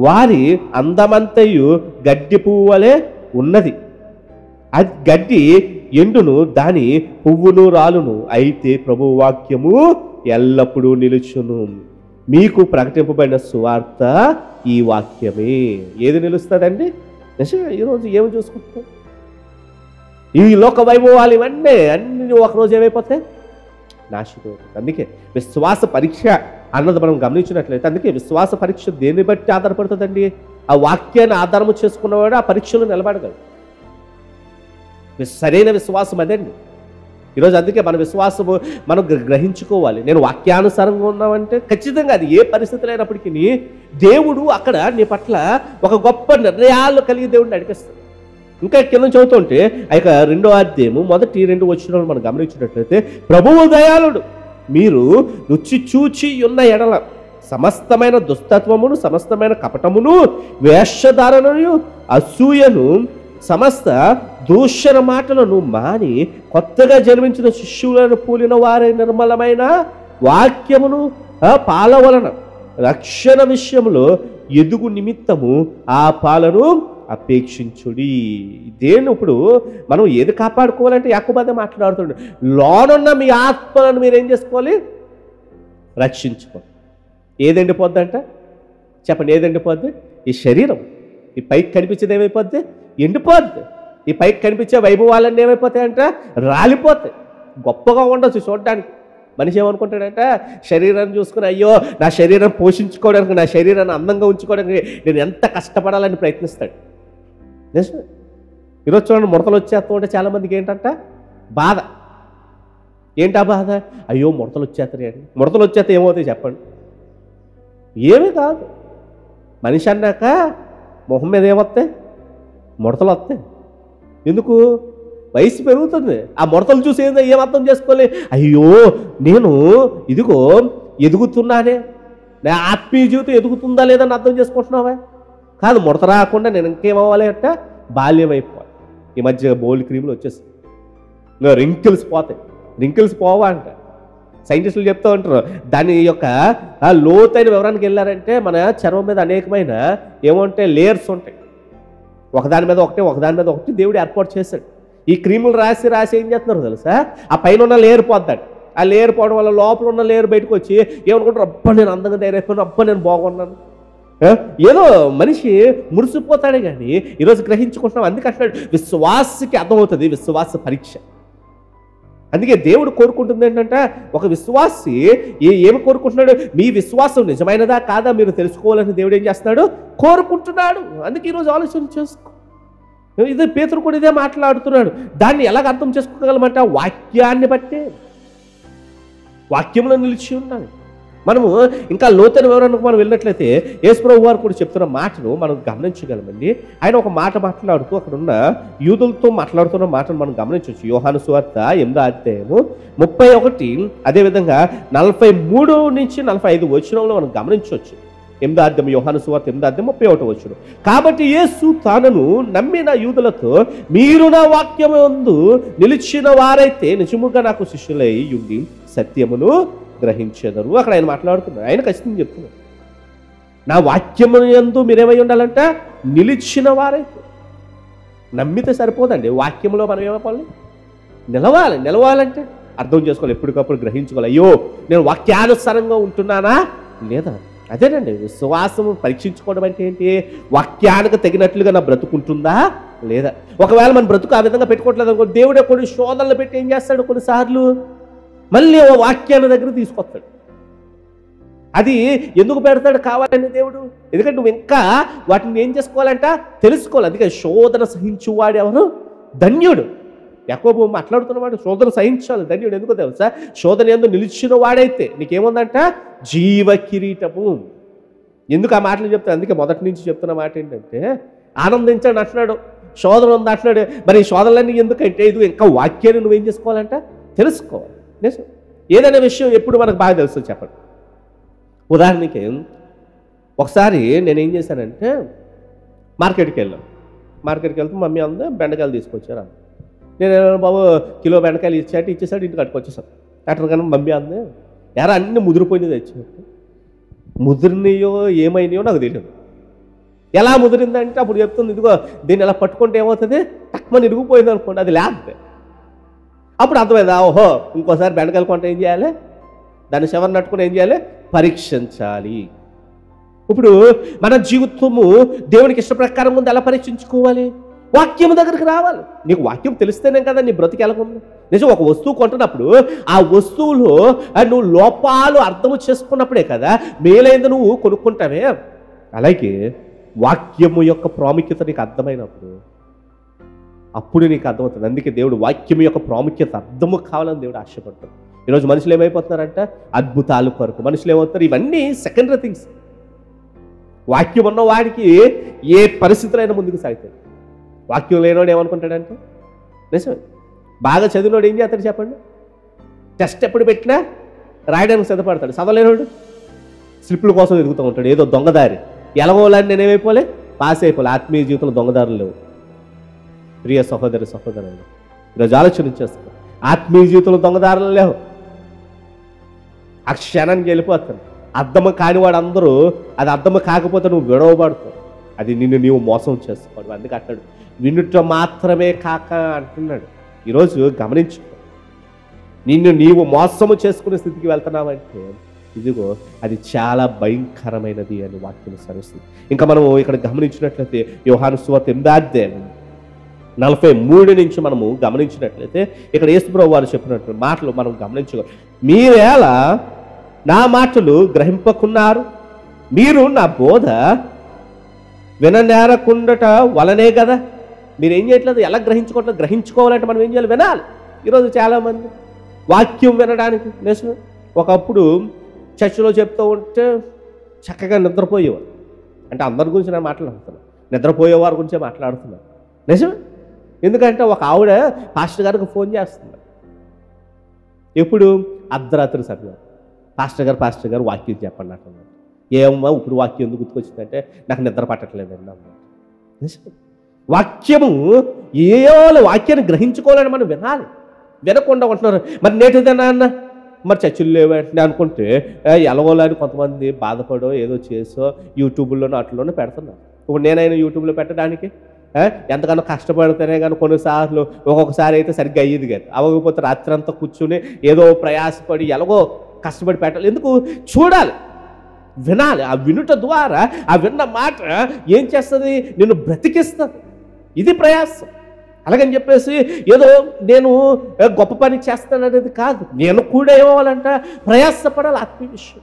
వారి అందమంతయు గడ్డి పువ్వు వలె ఉన్నది. అది గడ్డి ఎండును, దాని పువ్వును రాలును, అయితే ప్రభు వాక్యము ఎల్లప్పుడూ నిలుచును. మీకు ప్రకటింపబడిన సువార్త ఈ వాక్యమే. ఏది నిలుస్తుందండి? నిజంగా ఈరోజు ఏమి చూసుకుంటాం? ఈ లోక వైభవాలు ఇవన్నీ అన్ని ఒకరోజు ఏమైపోతాయి? నాశనం. అందుకే విశ్వాస పరీక్ష అన్నది మనం గమనించినట్లయితే, అందుకే విశ్వాస పరీక్ష దేన్ని బట్టి ఆధారపడుతుందండి? ఆ వాక్యాన్ని ఆధారము చేసుకున్నవాడు ఆ పరీక్షలో నిలబడగలడు. సరైన విశ్వాసం అదండి. ఈరోజు అందుకే మన విశ్వాసము మనం గ్రహించుకోవాలి. నేను వాక్యానుసారంగా ఉన్నామంటే ఖచ్చితంగా అది ఏ పరిస్థితులు అయినప్పటికీ దేవుడు అక్కడ నీ పట్ల ఒక గొప్ప నిర్ణయాలు కలిగి దేవుడిని నడిపిస్తాడు. ఇంకా కింద చదువుతుంటే ఆ యొక్క 2వ అధ్యాయము 1-2 వచనాలు మనం గమనించినట్లయితే, ప్రభువు దయాళుడు, మీరు రుచి చూచి ఉన్న ఎడల సమస్తమైన దుస్తత్వమును, సమస్తమైన కపటమును, వేషధారణను, అసూయను, సమస్త దూషణ మాటలను మాని కొత్తగా జన్మించిన శిష్యులను పూలిన వారి నిర్మలమైన వాక్యమును పాలవలన రక్షణ విషయంలో ఎదుగు నిమిత్తము ఆ పాలను అపేక్షించుడి. దేని ఇప్పుడు మనం ఏది కాపాడుకోవాలంటే యాకోబు అదే మాట్లాడుతుండే, లోనున్న మీ ఆత్మలను మీరు ఏం చేసుకోవాలి? రక్షించుకోవాలి. ఏది ఎండిపోద్దంట చెప్పండి? ఏది ఎండిపోద్ది? ఈ శరీరం. ఈ పైకి కనిపించేది ఏమైపోద్ది? ఎండిపోద్ది. ఈ పైకి కనిపించే వైభవాలన్నీ ఏమైపోతాయంట? రాలిపోతాయి. గొప్పగా ఉండొచ్చు చూడడానికి. మనిషి ఏమనుకుంటాడంట? శరీరాన్ని చూసుకుని, అయ్యో నా శరీరం పోషించుకోవడానికి, నా శరీరాన్ని అందంగా ఉంచుకోవడానికి నేను ఎంత కష్టపడాలని ప్రయత్నిస్తాడు. నిజమే. ఈరోజు చూడండి, ముడతలు వచ్చేస్తూ ఉంటే చాలామందికి ఏంటంట? బాధ. ఏంటా బాధ? అయ్యో ముడతలు వచ్చేస్తాయి అండి. ముడతలు వచ్చేస్తే ఏమవుతాయి చెప్పండి? ఏమీ కాదు. మనిషి అన్నాక మొహం మీద ఏమొస్తాయి? ముడతలు వస్తాయి. ఎందుకు? వయసు పెరుగుతుంది. ఆ ముడతలు చూసి ఏం అర్థం చేసుకోవాలి? అయ్యో నేను ఇదిగో ఎదుగుతున్నానే, నా ఆత్మీయ జీవితం ఎదుగుతుందా లేదని అర్థం చేసుకుంటున్నావా? కాదు, ముడత రాకుండా నేను ఇంకేమవ్వాలి అంటే బాల్యం అయిపోవాలి. ఈ మధ్య బోల్డ్ క్రీములు వచ్చేస్తాయి, ఇంకా రింకిల్స్ పోతాయి. రింకిల్స్ పోవా అంట సైంటిస్టులు చెప్తూ ఉంటారు. దాని యొక్క లోతైన వివరానికి వెళ్ళారంటే మన చర్మం మీద అనేకమైన ఏమంటే లేయర్స్ ఉంటాయి. ఒకదాని మీద ఒకటి, ఒకదాని మీద ఒకటి దేవుడు ఏర్పాటు చేశాడు. ఈ క్రీములు రాసి రాసి ఏం చేస్తున్నారు తెలుసా? ఆ పైన ఉన్న లేయర్ పోద్దాడు. ఆ లేయర్ పోవడం వల్ల లోపల ఉన్న లేయర్ బయటకు వచ్చి ఏమనుకుంటారు? అబ్బా నేను అందంగా తయారైపోయాను, అబ్బా నేను బాగున్నాను. ఏదో మనిషి మురిసిపోతాడే కానీ ఈరోజు గ్రహించుకుంటున్నాం. అందుకే అంటున్నాడు విశ్వాసకి అర్థమవుతుంది విశ్వాస పరీక్ష. అందుకే దేవుడు కోరుకుంటుంది ఏంటంటే, ఒక విశ్వాసి ఏమి కోరుకుంటున్నాడు? మీ విశ్వాసం నిజమైనదా కాదా మీరు తెలుసుకోవాలని దేవుడు ఏం చేస్తున్నాడు? కోరుకుంటున్నాడు. అందుకే ఈరోజు ఆలోచన చేసుకో. ఇదే పేతురు కూడా ఇదే మాట్లాడుతున్నాడు. దాన్ని ఎలాగ అర్థం చేసుకోగలమంటే వాక్యాన్ని బట్టే. వాక్యంలో నిలిచి ఉండాలి. మనము ఇంకా లోతైన వివరణకు మనం వెళ్ళినట్లయితే యేసుప్రభు వారు కూడా చెప్తున్న మాటను మనం గమనించగలమండి. ఆయన ఒక మాట మాట్లాడుతూ అక్కడున్న యూదులతో మాట్లాడుతున్న మాటను మనం గమనించవచ్చు. యోహాను సువార్త 8వ అధ్యాయము 31, అదేవిధంగా 43-45 వచనంలో మనం గమనించవచ్చు. 8వ అధ్యాయం యోహాను సువార్త 8వ అధ్యాయం 31 వచనం. కాబట్టి యేసు తానను నమ్మిన యూదులతో, మీరు నా వాక్యమందు నిలిచిన వారైతే నిజముగా నాకు శిష్యులై ఉండి సత్యమును గ్రహించెదరు. అక్కడ ఆయన మాట్లాడుతున్నారు. ఆయన ఖచ్చితంగా చెప్తున్నారు, నా వాక్యమును యందు మీరేమై ఉండాలంట? నిలిచిన వారైతే. నమ్మితే సరిపోదండి, వాక్యంలో మనం ఏమైపోవాలి? నిలవాలి. నిలవాలంటే అర్థం చేసుకోవాలి, ఎప్పటికప్పుడు గ్రహించుకోవాలి. అయ్యో నేను వాక్యానుసారంగా ఉంటున్నానా లేదా? అదేనండి విశ్వాసము పరీక్షించుకోవడం అంటే ఏంటి? వాక్యానికి తగినట్లుగా నా బ్రతుకుంటుందా లేదా? ఒకవేళ మన బ్రతుకు ఆ విధంగా పెట్టుకోవట్లేదు అనుకో, దేవుడే కొన్ని శోధనలు పెట్టి ఏం చేస్తాడు? కొన్నిసార్లు మళ్ళీ ఓ వాక్యాన్ని దగ్గర తీసుకొస్తాడు. అది ఎందుకు పెడతాడు? కావాలని దేవుడు. ఎందుకంటే నువ్వు ఇంకా వాటిని ఏం చేసుకోవాలంట? తెలుసుకోవాలి. అందుకే శోధన సహించువాడు ఎవరు? ధన్యుడు. యాకోబు మాట్లాడుతున్నవాడు శోధన సహించాలి, ధన్యుడు. ఎందుకో తెలుసా? శోధన యందు నిలిచిన వాడైతే నీకేముందంట? జీవ కిరీటము. ఎందుకు ఆ మాటలు చెప్తాను? అందుకే మొదటి నుంచి చెప్తున్న మాట ఏంటంటే, ఆనందించండి అంటున్నాడు, శోధన ఉంది అంటున్నాడు. మరి ఈ శోధనలన్నీ ఎందుకంటే ఇది ఇంకా వాక్యాన్ని నువ్వేం చేసుకోవాలంట? తెలుసుకోవాలి. ఏదైనా విషయం ఎప్పుడు మనకు బాగా తెలుస్తుంది చెప్పండి. ఉదాహరణకి ఒకసారి నేనేం చేశానంటే, మార్కెట్కి వెళ్ళాను. మార్కెట్కి వెళ్తే మమ్మీ అందా బెండకాయలు తీసుకొచ్చారు. నేను బాబు కిలో బెండకాయలు ఇచ్చేసాడు, ఇంటికి కట్టుకొచ్చేసాను. అట్లా కానీ మమ్మీ అందే ఎరా అన్నీ ముదిరిపోయినది తెచ్చినట్టు. ముదిరినాయో ఏమైనాయో నాకు తెలియదు. ఎలా ముదిరిందంటే అప్పుడు చెప్తుంది, ఇదిగో దీన్ని ఎలా పట్టుకుంటే ఏమవుతుంది? తక్కువ ఇరిగిపోయింది అనుకోండి, అది లేకపోతే అప్పుడు అర్థమైందా? ఓహో ఇంకోసారి బెండకాయలు కొంట ఏం చేయాలి? దాన్ని శవర్ నట్టుకుని ఏం చేయాలి? పరీక్షించాలి. ఇప్పుడు మన జీవితము దేవునికి ఇష్ట ప్రకారం ముందు ఎలా పరీక్షించుకోవాలి? వాక్యం దగ్గరికి రావాలి. నీకు వాక్యం తెలిస్తేనే కదా నీ బ్రతికి ఎలాగుంది. నిజం, ఒక వస్తువు కొంటున్నప్పుడు ఆ వస్తువులో నువ్వు లోపాలు అర్థం చేసుకున్నప్పుడే కదా మేలైంది నువ్వు కొనుక్కుంటావే. అలాగే వాక్యము యొక్క ప్రాముఖ్యత నీకు అర్థమైనప్పుడు అప్పుడు నీకు అర్థమవుతుంది. అందుకే దేవుడు వాక్యం యొక్క ప్రాముఖ్యత అర్థము కావాలని దేవుడు ఆశపడతాడు. ఈరోజు మనుషులు ఏమైపోతున్నారంట, అద్భుతాలు కొరకు మనుషులు ఏమవుతారు, ఇవన్నీ సెకండరీ థింగ్స్. వాక్యం ఉన్న వాడికి ఏ పరిస్థితులైనా ముందుకు సాగుతాయి. వాక్యం లేనివాడు ఏమనుకుంటాడంటే, నిజమే, బాగా చదివినోడు ఏం చేస్తాడు చెప్పండి, టెస్ట్ ఎప్పుడు పెట్టినా రాయడానికి సిద్ధపడతాడు. చదవలేనోడు స్లిప్పుల కోసం ఎదుగుతూ ఉంటాడు, ఏదో దొంగదారి. ఎలగోలని నేనేమైపోలే, పాస్ అయిపోలే. ఆత్మీయ జీవితంలో దొంగదారులు లేవు. ప్రియ సహోదరి సహోదరులు, ఈరోజు ఆలోచన చేస్తాను, ఆత్మీయ జీవితంలో దొంగదారులు లేవు. ఆ క్షణానికి వెళ్ళిపోతాను. అర్థము కానివాడు అందరూ, అది అర్థము కాకపోతే నువ్వు విడవబడతావు, అది నిన్ను నీవు మోసం చేసుకోవాలి. అందుకే అంటాడు, వినుట మాత్రమే కాక అంటున్నాడు. ఈరోజు గమనించుకో, నిన్ను నీవు మోసము చేసుకునే స్థితికి వెళ్తున్నావంటే ఇదిగో అది చాలా భయంకరమైనది అని వాక్యం సరిస్తుంది. ఇంకా మనం ఇక్కడ గమనించినట్లయితే యోహాను సువార్త 8:43 నుంచి మనము గమనించినట్లయితే ఇక్కడ యేసుప్రభువు వారు చెప్పినట్టు మాటలు మనం గమనించుకో. మీరేలా నా మాటలు గ్రహింపకున్నారు, మీరు నా బోధ విననేరకుండట వలనే కదా. మీరు ఏం చేయట్లేదు, ఎలా గ్రహించుకోవట్లేదు. గ్రహించుకోవాలంటే మనం ఏం చేయాలి, వినాలి. ఈరోజు చాలామంది వాక్యం వినడానికి నిజమే, ఒకప్పుడు చర్చిలో చెప్తూ ఉంటే చక్కగా నిద్రపోయేవారు. అంటే అందరి గురించి నేను మాట్లాడుతున్నాను, నిద్రపోయేవారి గురించే మాట్లాడుతున్నాను. నిజమే, ఎందుకంటే ఒక ఆవిడ పాస్టర్ గారికి ఫోన్ చేస్తుంది. ఎప్పుడు అర్ధరాత్రి సమయం, పాస్టర్ గారు వాక్యం చెప్పండి అంటున్నాడు. ఏమమ్మా ఇప్పుడు వాక్యం ఎందుకు గుర్తుకొచ్చిందంటే, నాకు నిద్ర పట్టట్లేదండి అన్నాడు. నిజమే, వాక్యము వాక్యాన్ని గ్రహించుకోవాలని మనం వినాలి. వినకుండా ఉంటున్నారు. మరి నేటిదేనా అన్న, మరి చర్చలు లేవంటే అనుకుంటే ఎలగోలని కొంతమంది బాధపడో ఏదో చేసో యూట్యూబ్లోనో అట్లలోనో పెడుతున్నారు. ఇప్పుడు నేనైనా యూట్యూబ్లో పెట్టడానికి ఎంతగానో కష్టపడితేనే కానీ కొన్నిసార్లు ఒక్కొక్కసారి అయితే సరిగ్గా అయ్యేది కాదు. అవ్వకపోతే రాత్రి అంతా కూర్చుని ఏదో ప్రయాసపడి ఎలాగో కష్టపడి పెట్టాలి. ఎందుకు, చూడాలి, వినాలి. ఆ వినుట ద్వారా ఆ విన్న మాట ఏం చేస్తుంది, నిన్ను బ్రతికిస్తుంది. ఇది ప్రయాసం. అలాగని చెప్పేసి ఏదో నేను గొప్ప పని చేస్తాననేది కాదు. నేను కూడా ఏమవ్వాలంట, ప్రయాసపడాలి ఆత్మీయ విషయం.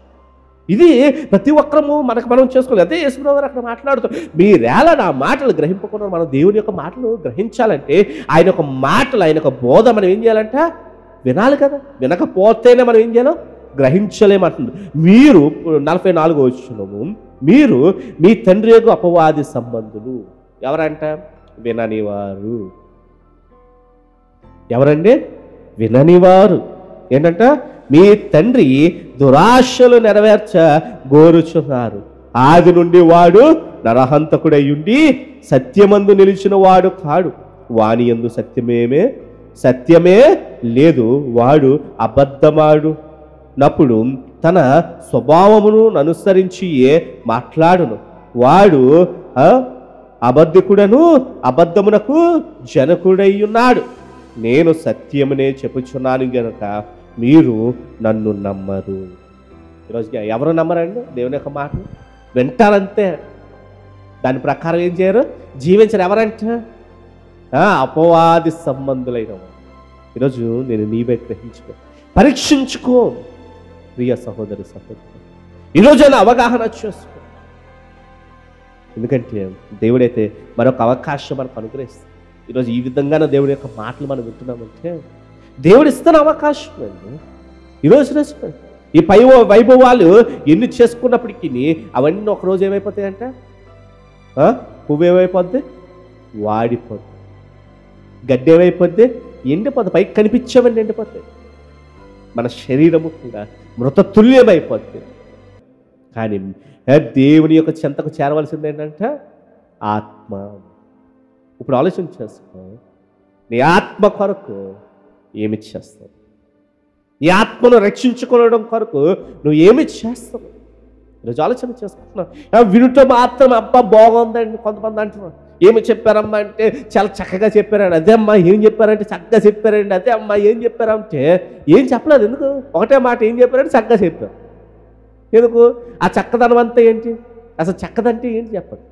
ఇది ప్రతి ఒక్కరము మనం చేసుకోవాలి. అదే యేసుప్రభువు గారు అక్కడ మాట్లాడుతారు, మీరేలా నా మాటలు గ్రహింపకున్నారు. మనం దేవుని యొక్క మాటలు గ్రహించాలంటే ఆయన యొక్క మాటలు, ఆయన యొక్క బోధ మనం ఏం చేయాలంట, వినాలి కదా. వినకపోతేనే మనం ఏం చేయాలో గ్రహించలేమంటుంది. మీరు 44వ వచనము, మీరు మీ తండ్రి యొక్క అపవాది సంబంధులు. ఎవరంట, విననివారు. ఎవరండి, విననివారు. ఏంటంట, మీ తండ్రి దురాశలు నెరవేర్చ గోరుచున్నారు. ఆది నుండి వాడు నరహంతకుడై ఉండి సత్యమందు నిలిచిన వాడు కాడు. వాని యందు సత్యమే లేదు. వాడు అబద్ధమాడు నప్పుడు తన స్వభావమును అనుసరించి మాట్లాడును. వాడు అబద్ధికుడను అబద్ధమునకు జనకుడై ఉన్నాడు. నేను సత్యమునే చెప్పుచున్నాను గనుక మీరు నన్ను నమ్మరు. ఈరోజు ఎవరు నమ్మరండి దేవుని యొక్క మాట? వింటారంతే, దాని ప్రకారం ఏం చేయరు, జీవించరు. ఎవరంట, అపవాది సంబంధులైన. ఈరోజు నేను నీవే గ్రహించుకో, పరీక్షించుకో ప్రియ సహోదరి సహోదరు. ఈరోజు అవగాహన చేసుకో. ఎందుకంటే దేవుడైతే మరొక అవకాశం మనకు అనుగ్రహిస్తాడు. ఈరోజు ఈ విధంగానే దేవుడి యొక్క మాటలు మనం వింటున్నామంటే దేవుడు ఇస్తున్న అవకాశం అండి. ఈరోజు రెస్పెక్ట్ ఈ వైభవాలు ఎన్ని చేసుకున్నప్పటికీ అవన్నీ ఒకరోజు ఏమైపోతాయంట, పువ్వు ఏమైపోద్ది, వాడిపోద్ది. గడ్డి ఏమైపోద్ది, ఎండిపోద్ది. పైకి కనిపించేవన్నీ ఎండిపోతాయి. మన శరీరము కూడా మృతతుల్యమైపోద్ది. కానీ దేవుని యొక్క చెంతకు చేరవలసింది ఏంటంటే ఆత్మ. ఇప్పుడు ఆలోచన చేసుకో, నీ ఆత్మ కొరకు ఏమి చేస్తావు? నీ ఆత్మను రక్షించుకోవడం కొరకు నువ్వు ఏమి చేస్తావు? ఈరోజు ఆలోచన చేసుకుంటున్నావు. వినుట మాత్రం అబ్బా బాగుందండి. కొంతమంది అంటున్నారు, ఏమి చెప్పారమ్మా అంటే చాలా చక్కగా చెప్పారండి. అదే అమ్మా ఏం చెప్పారంటే చక్కగా చెప్పారండి. అదే అమ్మా ఏం చెప్పారంటే ఏం చెప్పలేదు. ఎందుకు? ఒకటే మాట ఏం చెప్పారంటే చక్కగా చెప్పారు. ఎందుకు? ఆ చక్కదనం అంతా ఏంటి? అసలు చక్కదంటే ఏంటి చెప్పండి.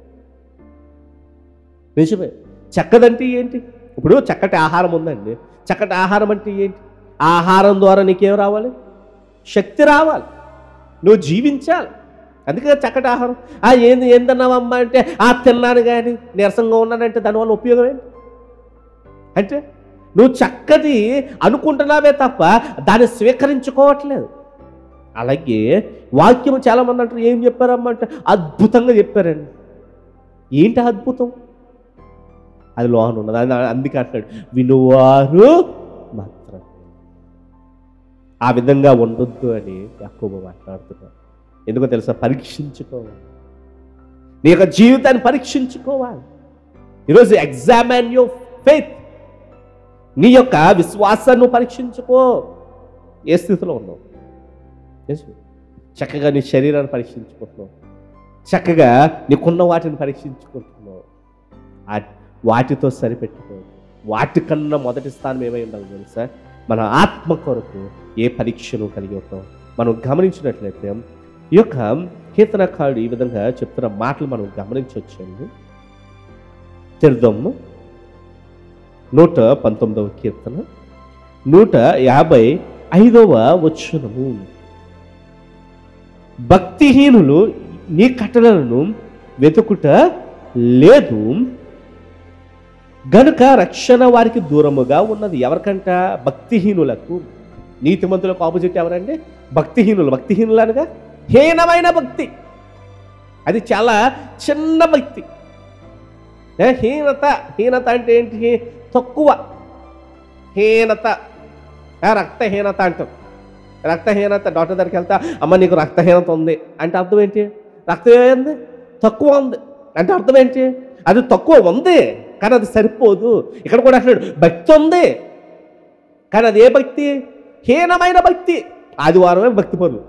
నిజమే, చక్కదంటే ఏంటి? ఇప్పుడు చక్కటి ఆహారం ఉందండి. చక్కటి ఆహారం అంటే ఏంటి? ఆహారం ద్వారా నీకేం రావాలి? శక్తి రావాలి, నువ్వు జీవించాలి. అందుకే చక్కటి ఆహారం. ఏం తిన్నావమ్మా అంటే తిన్నాను కానీ నీరసంగా ఉన్నానంటే దానివల్ల ఉపయోగం ఏంటి? అంటే నువ్వు చక్కటి అనుకుంటున్నావే తప్ప దాన్ని స్వీకరించుకోవట్లేదు. అలాగే వాక్యం చాలామంది అంటారు, ఏం చెప్పారమ్మా అంటే అద్భుతంగా చెప్పారండి. ఏంటి అద్భుతం? అది లోహం ఉన్నది. అందుకే అంటాడు వినువారు మాత్రం. ఆ విధంగా ఉండొద్దు అని యాకోబు మాట్లాడుతున్నాడు. ఎందుకో తెలుసా? పరీక్షించుకోవాలి, నీ యొక్క జీవితాన్ని పరీక్షించుకోవాలి. ఈరోజు ఎగ్జామిన్ యువర్ ఫెయిత్. నీ యొక్క విశ్వాసాన్ని పరీక్షించుకో. ఏ స్థితిలో ఉన్నావు? చక్కగా నీ శరీరాన్ని పరీక్షించుకుంటున్నావు, చక్కగా నీకున్న వాటిని పరీక్షించుకుంటున్నావు. వాటితో సరిపెట్టుకో. వాటికన్నా మొదటి స్థానం ఏమై ఉండాలి తెలుసా? మన ఆత్మ కొరకు ఏ పరీక్షను కలిగి ఉంటాం. మనం గమనించినట్లయితే ఈ యొక్క కీర్తనకారుడు ఈ విధంగా చెప్తున్న మాటలు మనం గమనించవచ్చండి. తెరుద్దాము. 119వ కీర్తన 155వ వచనము. భక్తిహీనులు నీ కట్టడలను వెతుకుట లేదు గనుక రక్షణ వారికి దూరముగా ఉన్నది. ఎవరికంట? భక్తిహీనులకు. నీతిమంతులకు ఆపోజిట్ ఎవరండి? భక్తిహీనులు. భక్తిహీనులు అనగా హీనమైన భక్తి. అది చాలా చిన్న భక్తి. హీనత. హీనత అంటే ఏంటి? తక్కువ. హీనత, రక్తహీనత అంటాం. రక్తహీనత, డాక్టర్ దగ్గరికి వెళ్తా, అమ్మ నీకు రక్తహీనత ఉంది అంటే అర్థం ఏంటి? రక్తం ఏమైంది? తక్కువ ఉంది అంటే అర్థం ఏంటి? అది తక్కువ ఉంది కానీ అది సరిపోదు. ఇక్కడ కూడా అంటున్నాడు భక్తి ఉంది కానీ అది ఏ భక్తి? హీనమైన భక్తి. ఆదివారమే భక్తి పనులు,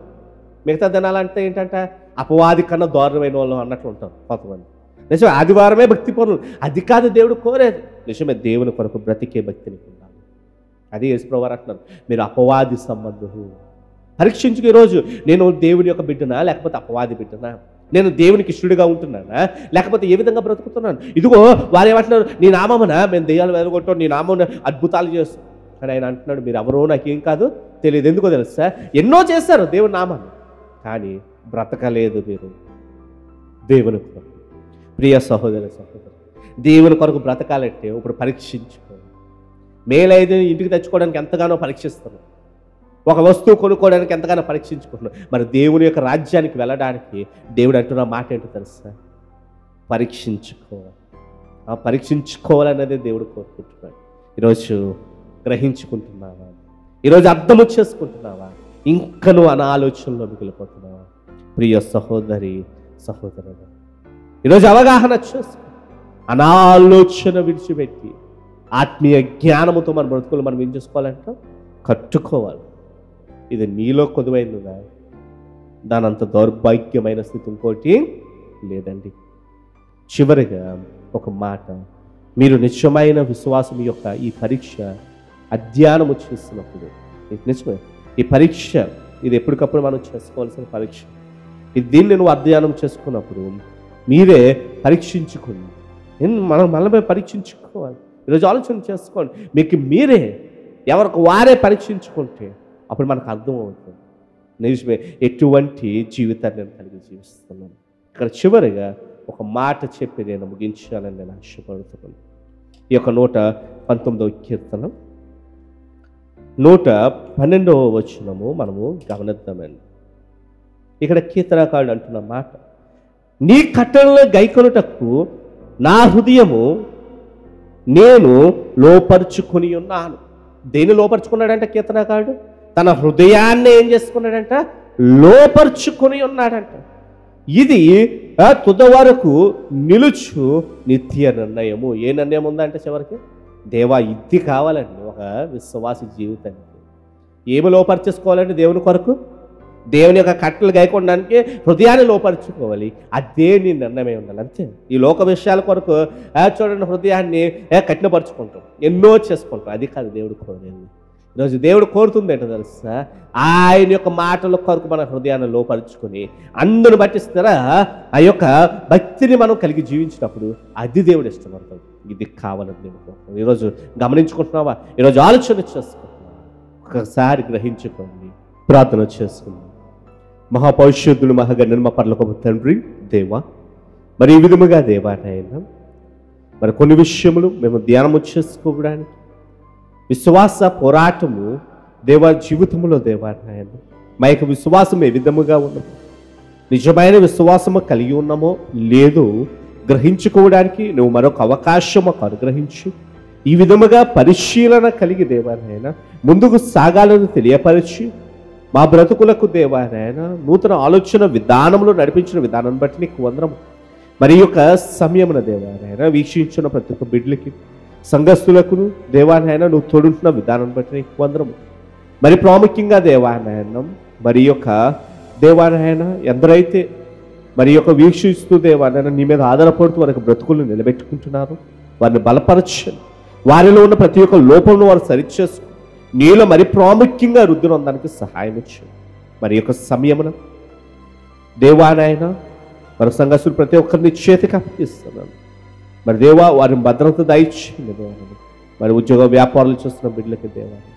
మిగతా దినాలంటే ఏంటంటే అపవాది కన్నా దారుణమైన వాళ్ళు అన్నట్లు ఉంటారు కొంతమంది. నిజమే, ఆదివారమే భక్తి పనులు. అది కాదు దేవుడు కోరేది. నిజమే, దేవుని కొరకు బ్రతికే భక్తిని ఉండాలి. అది యేసుప్రభువు వారు అంటున్నారు, మీరు అపవాది సంబంధులు. పరీక్షించుకు. ఈరోజు నేను దేవుని యొక్క బిడ్డనా లేకపోతే అపవాది బిడ్డనా? నేను దేవునికి ఇష్టడుగా ఉంటున్నానా లేకపోతే ఏ విధంగా బ్రతుకుతున్నాను? ఇదిగో వారు ఏమంటున్నారు, నీ నామమున మేము దెయ్యాలు వెదగొట్టాం, నీ నామమున అద్భుతాలు చేస్తాం. కానీ ఆయన అంటున్నాడు మీరు ఎవరో నాకేం కాదు తెలియదు. ఎందుకో తెలుసా? ఎన్నో చేశారు దేవుని నామాన్ని కానీ బ్రతకలేదు మీరు దేవుని కొరకు. ప్రియ సహోదర సహోదరు, దేవుని కొరకు బ్రతకాలంటే ఇప్పుడు పరీక్షించుకోవాలి. మేలైతే ఇంటికి తెచ్చుకోవడానికి ఎంతగానో పరీక్షిస్తున్నాం, ఒక వస్తువు కొనుక్కోవడానికి ఎంతగానో పరీక్షించుకుంటున్నాం. మరి దేవుని యొక్క రాజ్యానికి వెళ్ళడానికి దేవుడు అంటున్న మాట ఏంటో తెలుసా? పరీక్షించుకోవాలి. ఆ పరీక్షించుకోవాలన్నదే దేవుడు కోరుకుంటున్నాడు. ఈరోజు గ్రహించుకుంటున్నావా? ఈరోజు అర్థము చేసుకుంటున్నావా? ఇంకా నువ్వు అనాలోచనలో మిగిలిపోతున్నావా? ప్రియ సహోదరి సహోదరుడు, ఈరోజు అవగాహన చేసుకో. అనాలోచన విడిచిపెట్టి ఆత్మీయ జ్ఞానముతో మన బ్రతుకులు మనం ఏం చేసుకోవాలంటే కట్టుకోవాలి. ఇది నీలో కొదువైనదా? దానంత దౌర్భాగ్యమైన స్థితి ఇంకోటి లేదండి. చివరిగా ఒక మాట, మీరు నిజమైన విశ్వాసం యొక్క ఈ పరీక్ష అధ్యయనము చేస్తున్నప్పుడు, నిజమే ఈ పరీక్ష ఇది ఎప్పటికప్పుడు మనం చేసుకోవాల్సిన పరీక్ష. దీన్ని నువ్వు అధ్యయనం చేసుకున్నప్పుడు మీరే పరీక్షించుకోండి. మనం మనమే పరీక్షించుకోవాలి. ఈరోజు ఆలోచన చేసుకోండి. మీకు మీరే ఎవరికి వారే పరీక్షించుకుంటే అప్పుడు మనకు అర్థమవుతుంది నిజమే ఎటువంటి జీవితాన్ని నేను కలిగి జీవిస్తున్నాను. ఇక్కడ చివరిగా ఒక మాట చెప్పి నేను ముగించాలని నేను ఆశపడుతున్నాను. ఈ యొక్క 119వ కీర్తన 112వ వచనము మనము గమనిద్దామండి. ఇక్కడ కీర్తనకారుడు అంటున్న మాట, నీ కట్టడలను గైకొనుటకు నా హృదయము నేను లోపరుచుకొని ఉన్నాను. దేన్ని లోపరుచుకున్నాడంట కీర్తనకారుడు? తన హృదయాన్ని ఏం చేసుకున్నాడంట? లోపరుచుకొని ఉన్నాడంట. ఇది తుద వరకు నిలుచు నిత్య నిర్ణయము. ఏ నిర్ణయం ఉందంటే చివరికి దేవా ఇది కావాలండి ఒక విశ్వాసి జీవితానికి. ఏమి లోపరుచేసుకోవాలంటే దేవుని కొరకు దేవుని యొక్క కట్టలు గైకొనడానికి హృదయాన్ని లోపరుచుకోవాలి. అదే నీ నిర్ణయమే ఉండాలి. అంతే. ఈ లోక విషయాల కొరకు చూడండి హృదయాన్ని కఠినపరుచుకుంటాం, ఎన్నో చేసుకుంటాం. అది కాదు దేవుడు కోరేది. ఈరోజు దేవుడు కోరుతుంది ఏంటో తెలుసా, ఆయన యొక్క మాటల కొరకు మన హృదయాన్ని లోపరుచుకొని అందును బట్టిస్తారా ఆ యొక్క భక్తిని మనం కలిగి జీవించినప్పుడు అది దేవుడు ఇష్టపడతాడు. ఇది కావాలని దేవుడు. ఈరోజు గమనించుకుంటున్నావా? ఈరోజు ఆలోచన చేసుకుంటున్నావా? ఒకసారి గ్రహించుకోండి, ప్రార్థన చేసుకుందాం. మహాపరిశుద్ధులు మహాగణులు మా పరలోకపు తండ్రి దేవా, మరి ఈ విధముగా దేవా నాయన మరి కొన్ని విషయములు మేము ధ్యానము చేసుకోవడానికి విశ్వాస పోరాటము దేవా జీవితంలో దేవా నాయన మా యొక్క విశ్వాసం ఏ విధముగా ఉన్నది, నిజమైన విశ్వాసము కలిగి ఉన్నామో లేదో గ్రహించుకోవడానికి నువ్వు మరొక అవకాశం మాకు అనుగ్రహించి ఈ విధముగా పరిశీలన కలిగి దేవా నాయన ముందుకు సాగాలని తెలియపరిచి మా బ్రతుకులకు దేవా నాయన నూతన ఆలోచన విధానంలో నడిపించిన విధానాన్ని బట్టి నీకు వందనము. మరి యొక్క సమయమున దేవా నాయన వీక్షించిన ప్రతి ఒక్క బిడ్డలకి సంఘస్థులకును దేవా నాయన నువ్వు తోడుంటున్న విధానాన్ని బట్టి నీకు వందనము. మరి ప్రాముఖ్యంగా దేవా నాయన మరి యొక్క దేవా నాయన ఎందరైతే మరి యొక్క వీక్షిస్తూ దేవా నాయన నీ మీద ఆధారపడుతూ వారికి బ్రతుకులను నిలబెట్టుకుంటున్నారు, వారిని బలపరచండి. వారిలో ఉన్న ప్రతి ఒక్క లోపంను వారు సరిచేసుకుని నీలో మరి ప్రాముఖ్యంగా వృద్ధి పొందడానికి సహాయం ఇచ్చింది. మరి యొక్క సమయమున దేవానాయన మరి సంఘస్థులు ప్రతి ఒక్కరిని చేతికి అప్పగిస్తున్నాను. మరి దేవా వారిని భద్రత దయచేయండి దేవాన్ని. మరి ఉద్యోగ వ్యాపారాలు చేస్తున్న బిడ్డలకి దేవాన్ని,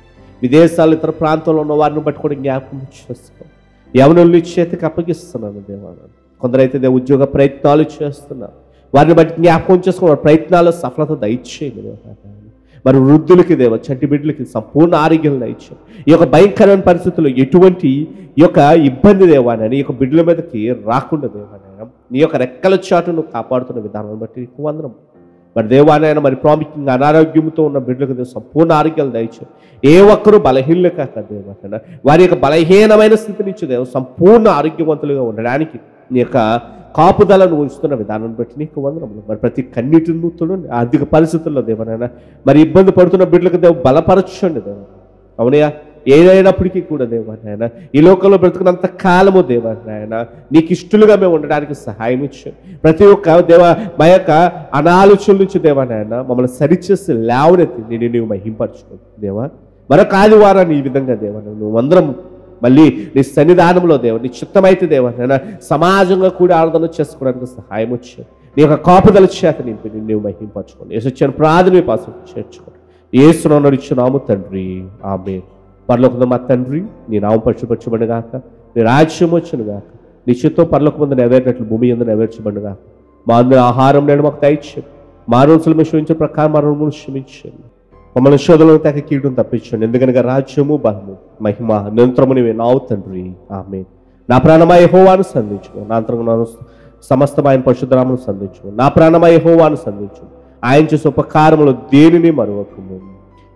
విదేశాలు ఇతర ప్రాంతాల్లో ఉన్న వారిని బట్టి కూడా జ్ఞాపకం చేసుకో. యవనుల్ని చేతికి అప్పగిస్తున్నాను దేవాన్ని. కొందరైతే ఉద్యోగ ప్రయత్నాలు చేస్తున్నారు, వారిని బట్టి జ్ఞాపకం చేసుకున్న ప్రయత్నాలు సఫలత దయచేయండి దేవాన్ని. మరి వృద్ధులకి దేవ చంటి బిడ్డలకి సంపూర్ణ ఆరోగ్యం దయచేయండి. ఈ యొక్క భయంకరమైన పరిస్థితుల్లో ఎటువంటి ఈ యొక్క ఇబ్బంది దేవానని ఈ యొక్క బిడ్డల మీదకి రాకుండా దేవానాయన నీ యొక్క రెక్కల చాటును కాపాడుతున్న విధానం బట్టి నీకు వందనం. మరి దేవానాయన మరి ప్రాముఖ్యంగా అనారోగ్యంతో ఉన్న బిడ్డలకు సంపూర్ణ ఆరోగ్యాలు దయచేయండి. ఏ ఒక్కరూ బలహీనలు కాక దేవానాయన వారి యొక్క బలహీనమైన స్థితి నుంచి దేవ సంపూర్ణ ఆరోగ్యవంతులుగా ఉండడానికి నీ యొక్క కాపుదలను ఉంచుతున్న విధానాన్ని బట్టి నీకు వందనములు. మరి ప్రతి కన్నీటిని తోడండి. ఆర్థిక పరిస్థితుల్లో దేవనైనా మరి ఇబ్బంది పడుతున్న బిడ్డలకు దేవ బలపరచండి దేవ. అవునయ్యా, ఏదైనప్పటికీ కూడా దేవనాయన ఈ లోకంలో బ్రతుకున్నంత కాలము దేవనాయన నీకు ఇష్టలుగా మేము ఉండడానికి సహాయం ఇచ్చాం. ప్రతి ఒక్క దేవ మా యొక్క అనాలోచనల నుంచి దేవనాయన మమ్మల్ని సరిచేసి లేవనెత్తి నేను నీవు మహింపరచుకో దేవా. మరొక ఆదివారాన్ని ఈ విధంగా దేవన నువ్వు అందరం మళ్ళీ నీ సన్నిధానంలో దేవ నీ చిత్తమైతే దేవనైనా సమాజంగా కూడా ఆరాధన చేసుకోవడానికి సహాయం వచ్చావు. నీ యొక్క కాపుదల చేత నింపి నీవు మహింపరచుకోండి. యేసొచ్చిన ప్రార్థన పాసం చేర్చుకోండి. యేసునామమున ఇచ్చున్నాము తండ్రి, ఆమేన్. పరలోకమున మా తండ్రి నీ నామం పరిశుద్ధపరచబడుగాక, నీ రాజ్యం వచ్చునుగాక, నీ చిత్తం పరలోకమందు నెరవేరినట్లు భూమి యందు నెరవేర్చబడుగాక. మా అందరి ఆహారం నేడు మాకు దయచేయండి. మా రోజులు మేము క్షమించిన ప్రకారం మా రుణములను క్షమించండి. మమ్మల్ని శోధనలో తగ్గ కీడును తప్పించండి. ఎందుకనగా రాజ్యము బలము మహిమ నిరంతరము నీవే నావు తండ్రి, ఆమేన్. నా ప్రాణమా యెహోవాను సంధించు, నా అంతరంగ సమస్తం ఆయన పరిశుద్ధనామమును సంధించు. నా ప్రాణమా యెహోవాను సంధించు, ఆయన చేసే ఉపకారములు దేనిని మరువకము.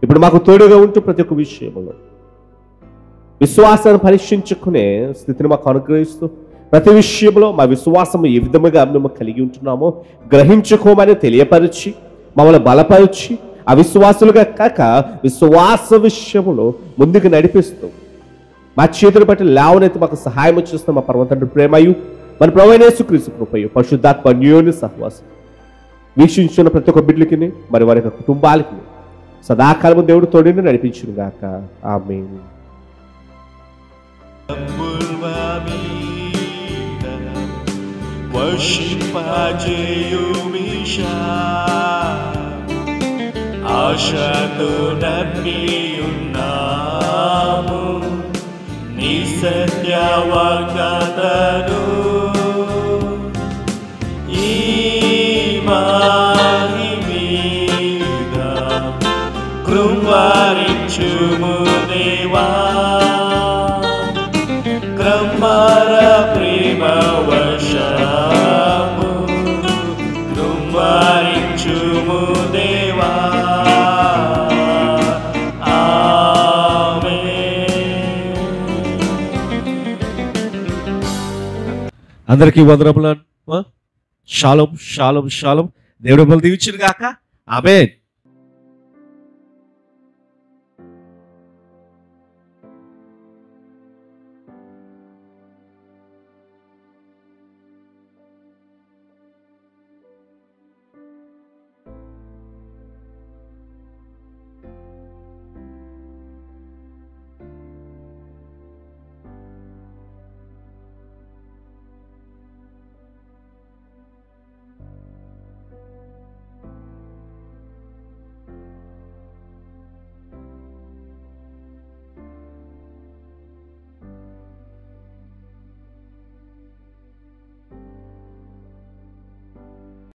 ఇప్పుడు మాకు తోడుగా ఉంటూ ప్రతి ఒక్క విషయంలో విశ్వాసాన్ని పరీక్షించుకునే స్థితిని మాకు అనుగ్రహిస్తూ ప్రతి విషయంలో మా విశ్వాసం ఏ విధముగా మేము కలిగి ఉంటున్నామో గ్రహించుకోమని తెలియపరిచి మమ్మల్ని బలపరిచి అవిశ్వాసులుగా కాక విశ్వాస విషయంలో ముందుకు నడిపిస్తూ మా చేతులు బట్టి లేవనైతే మాకు సహాయం వచ్చేస్తాం. మా పరమతండ్రి ప్రేమయు మన ప్రభువైన యేసుక్రీస్తు కృపయు పరిశుద్ధాత్మ అన్యోన్య సహవాసం వీక్షించున్న ప్రతి ఒక్క బిడ్డలకి మరి వారి యొక్క కుటుంబాలకి సదాకాలము దేవుడు తోడిని నడిపించును గాక, ఆమేన్. ఆశతో నమ్మియున్నాము నీ సత్య వాగ్దానము. ఈ మారి మీద కృపరించుము దేవా, క్రమర ప్రేమ వర్షము కృపరించుము దేవా. అందరికీ వందనములు. షాሎም షాሎም షాሎም. దేవుడు మిమ్మల్ని దీవించును గాక, ఆమేన్.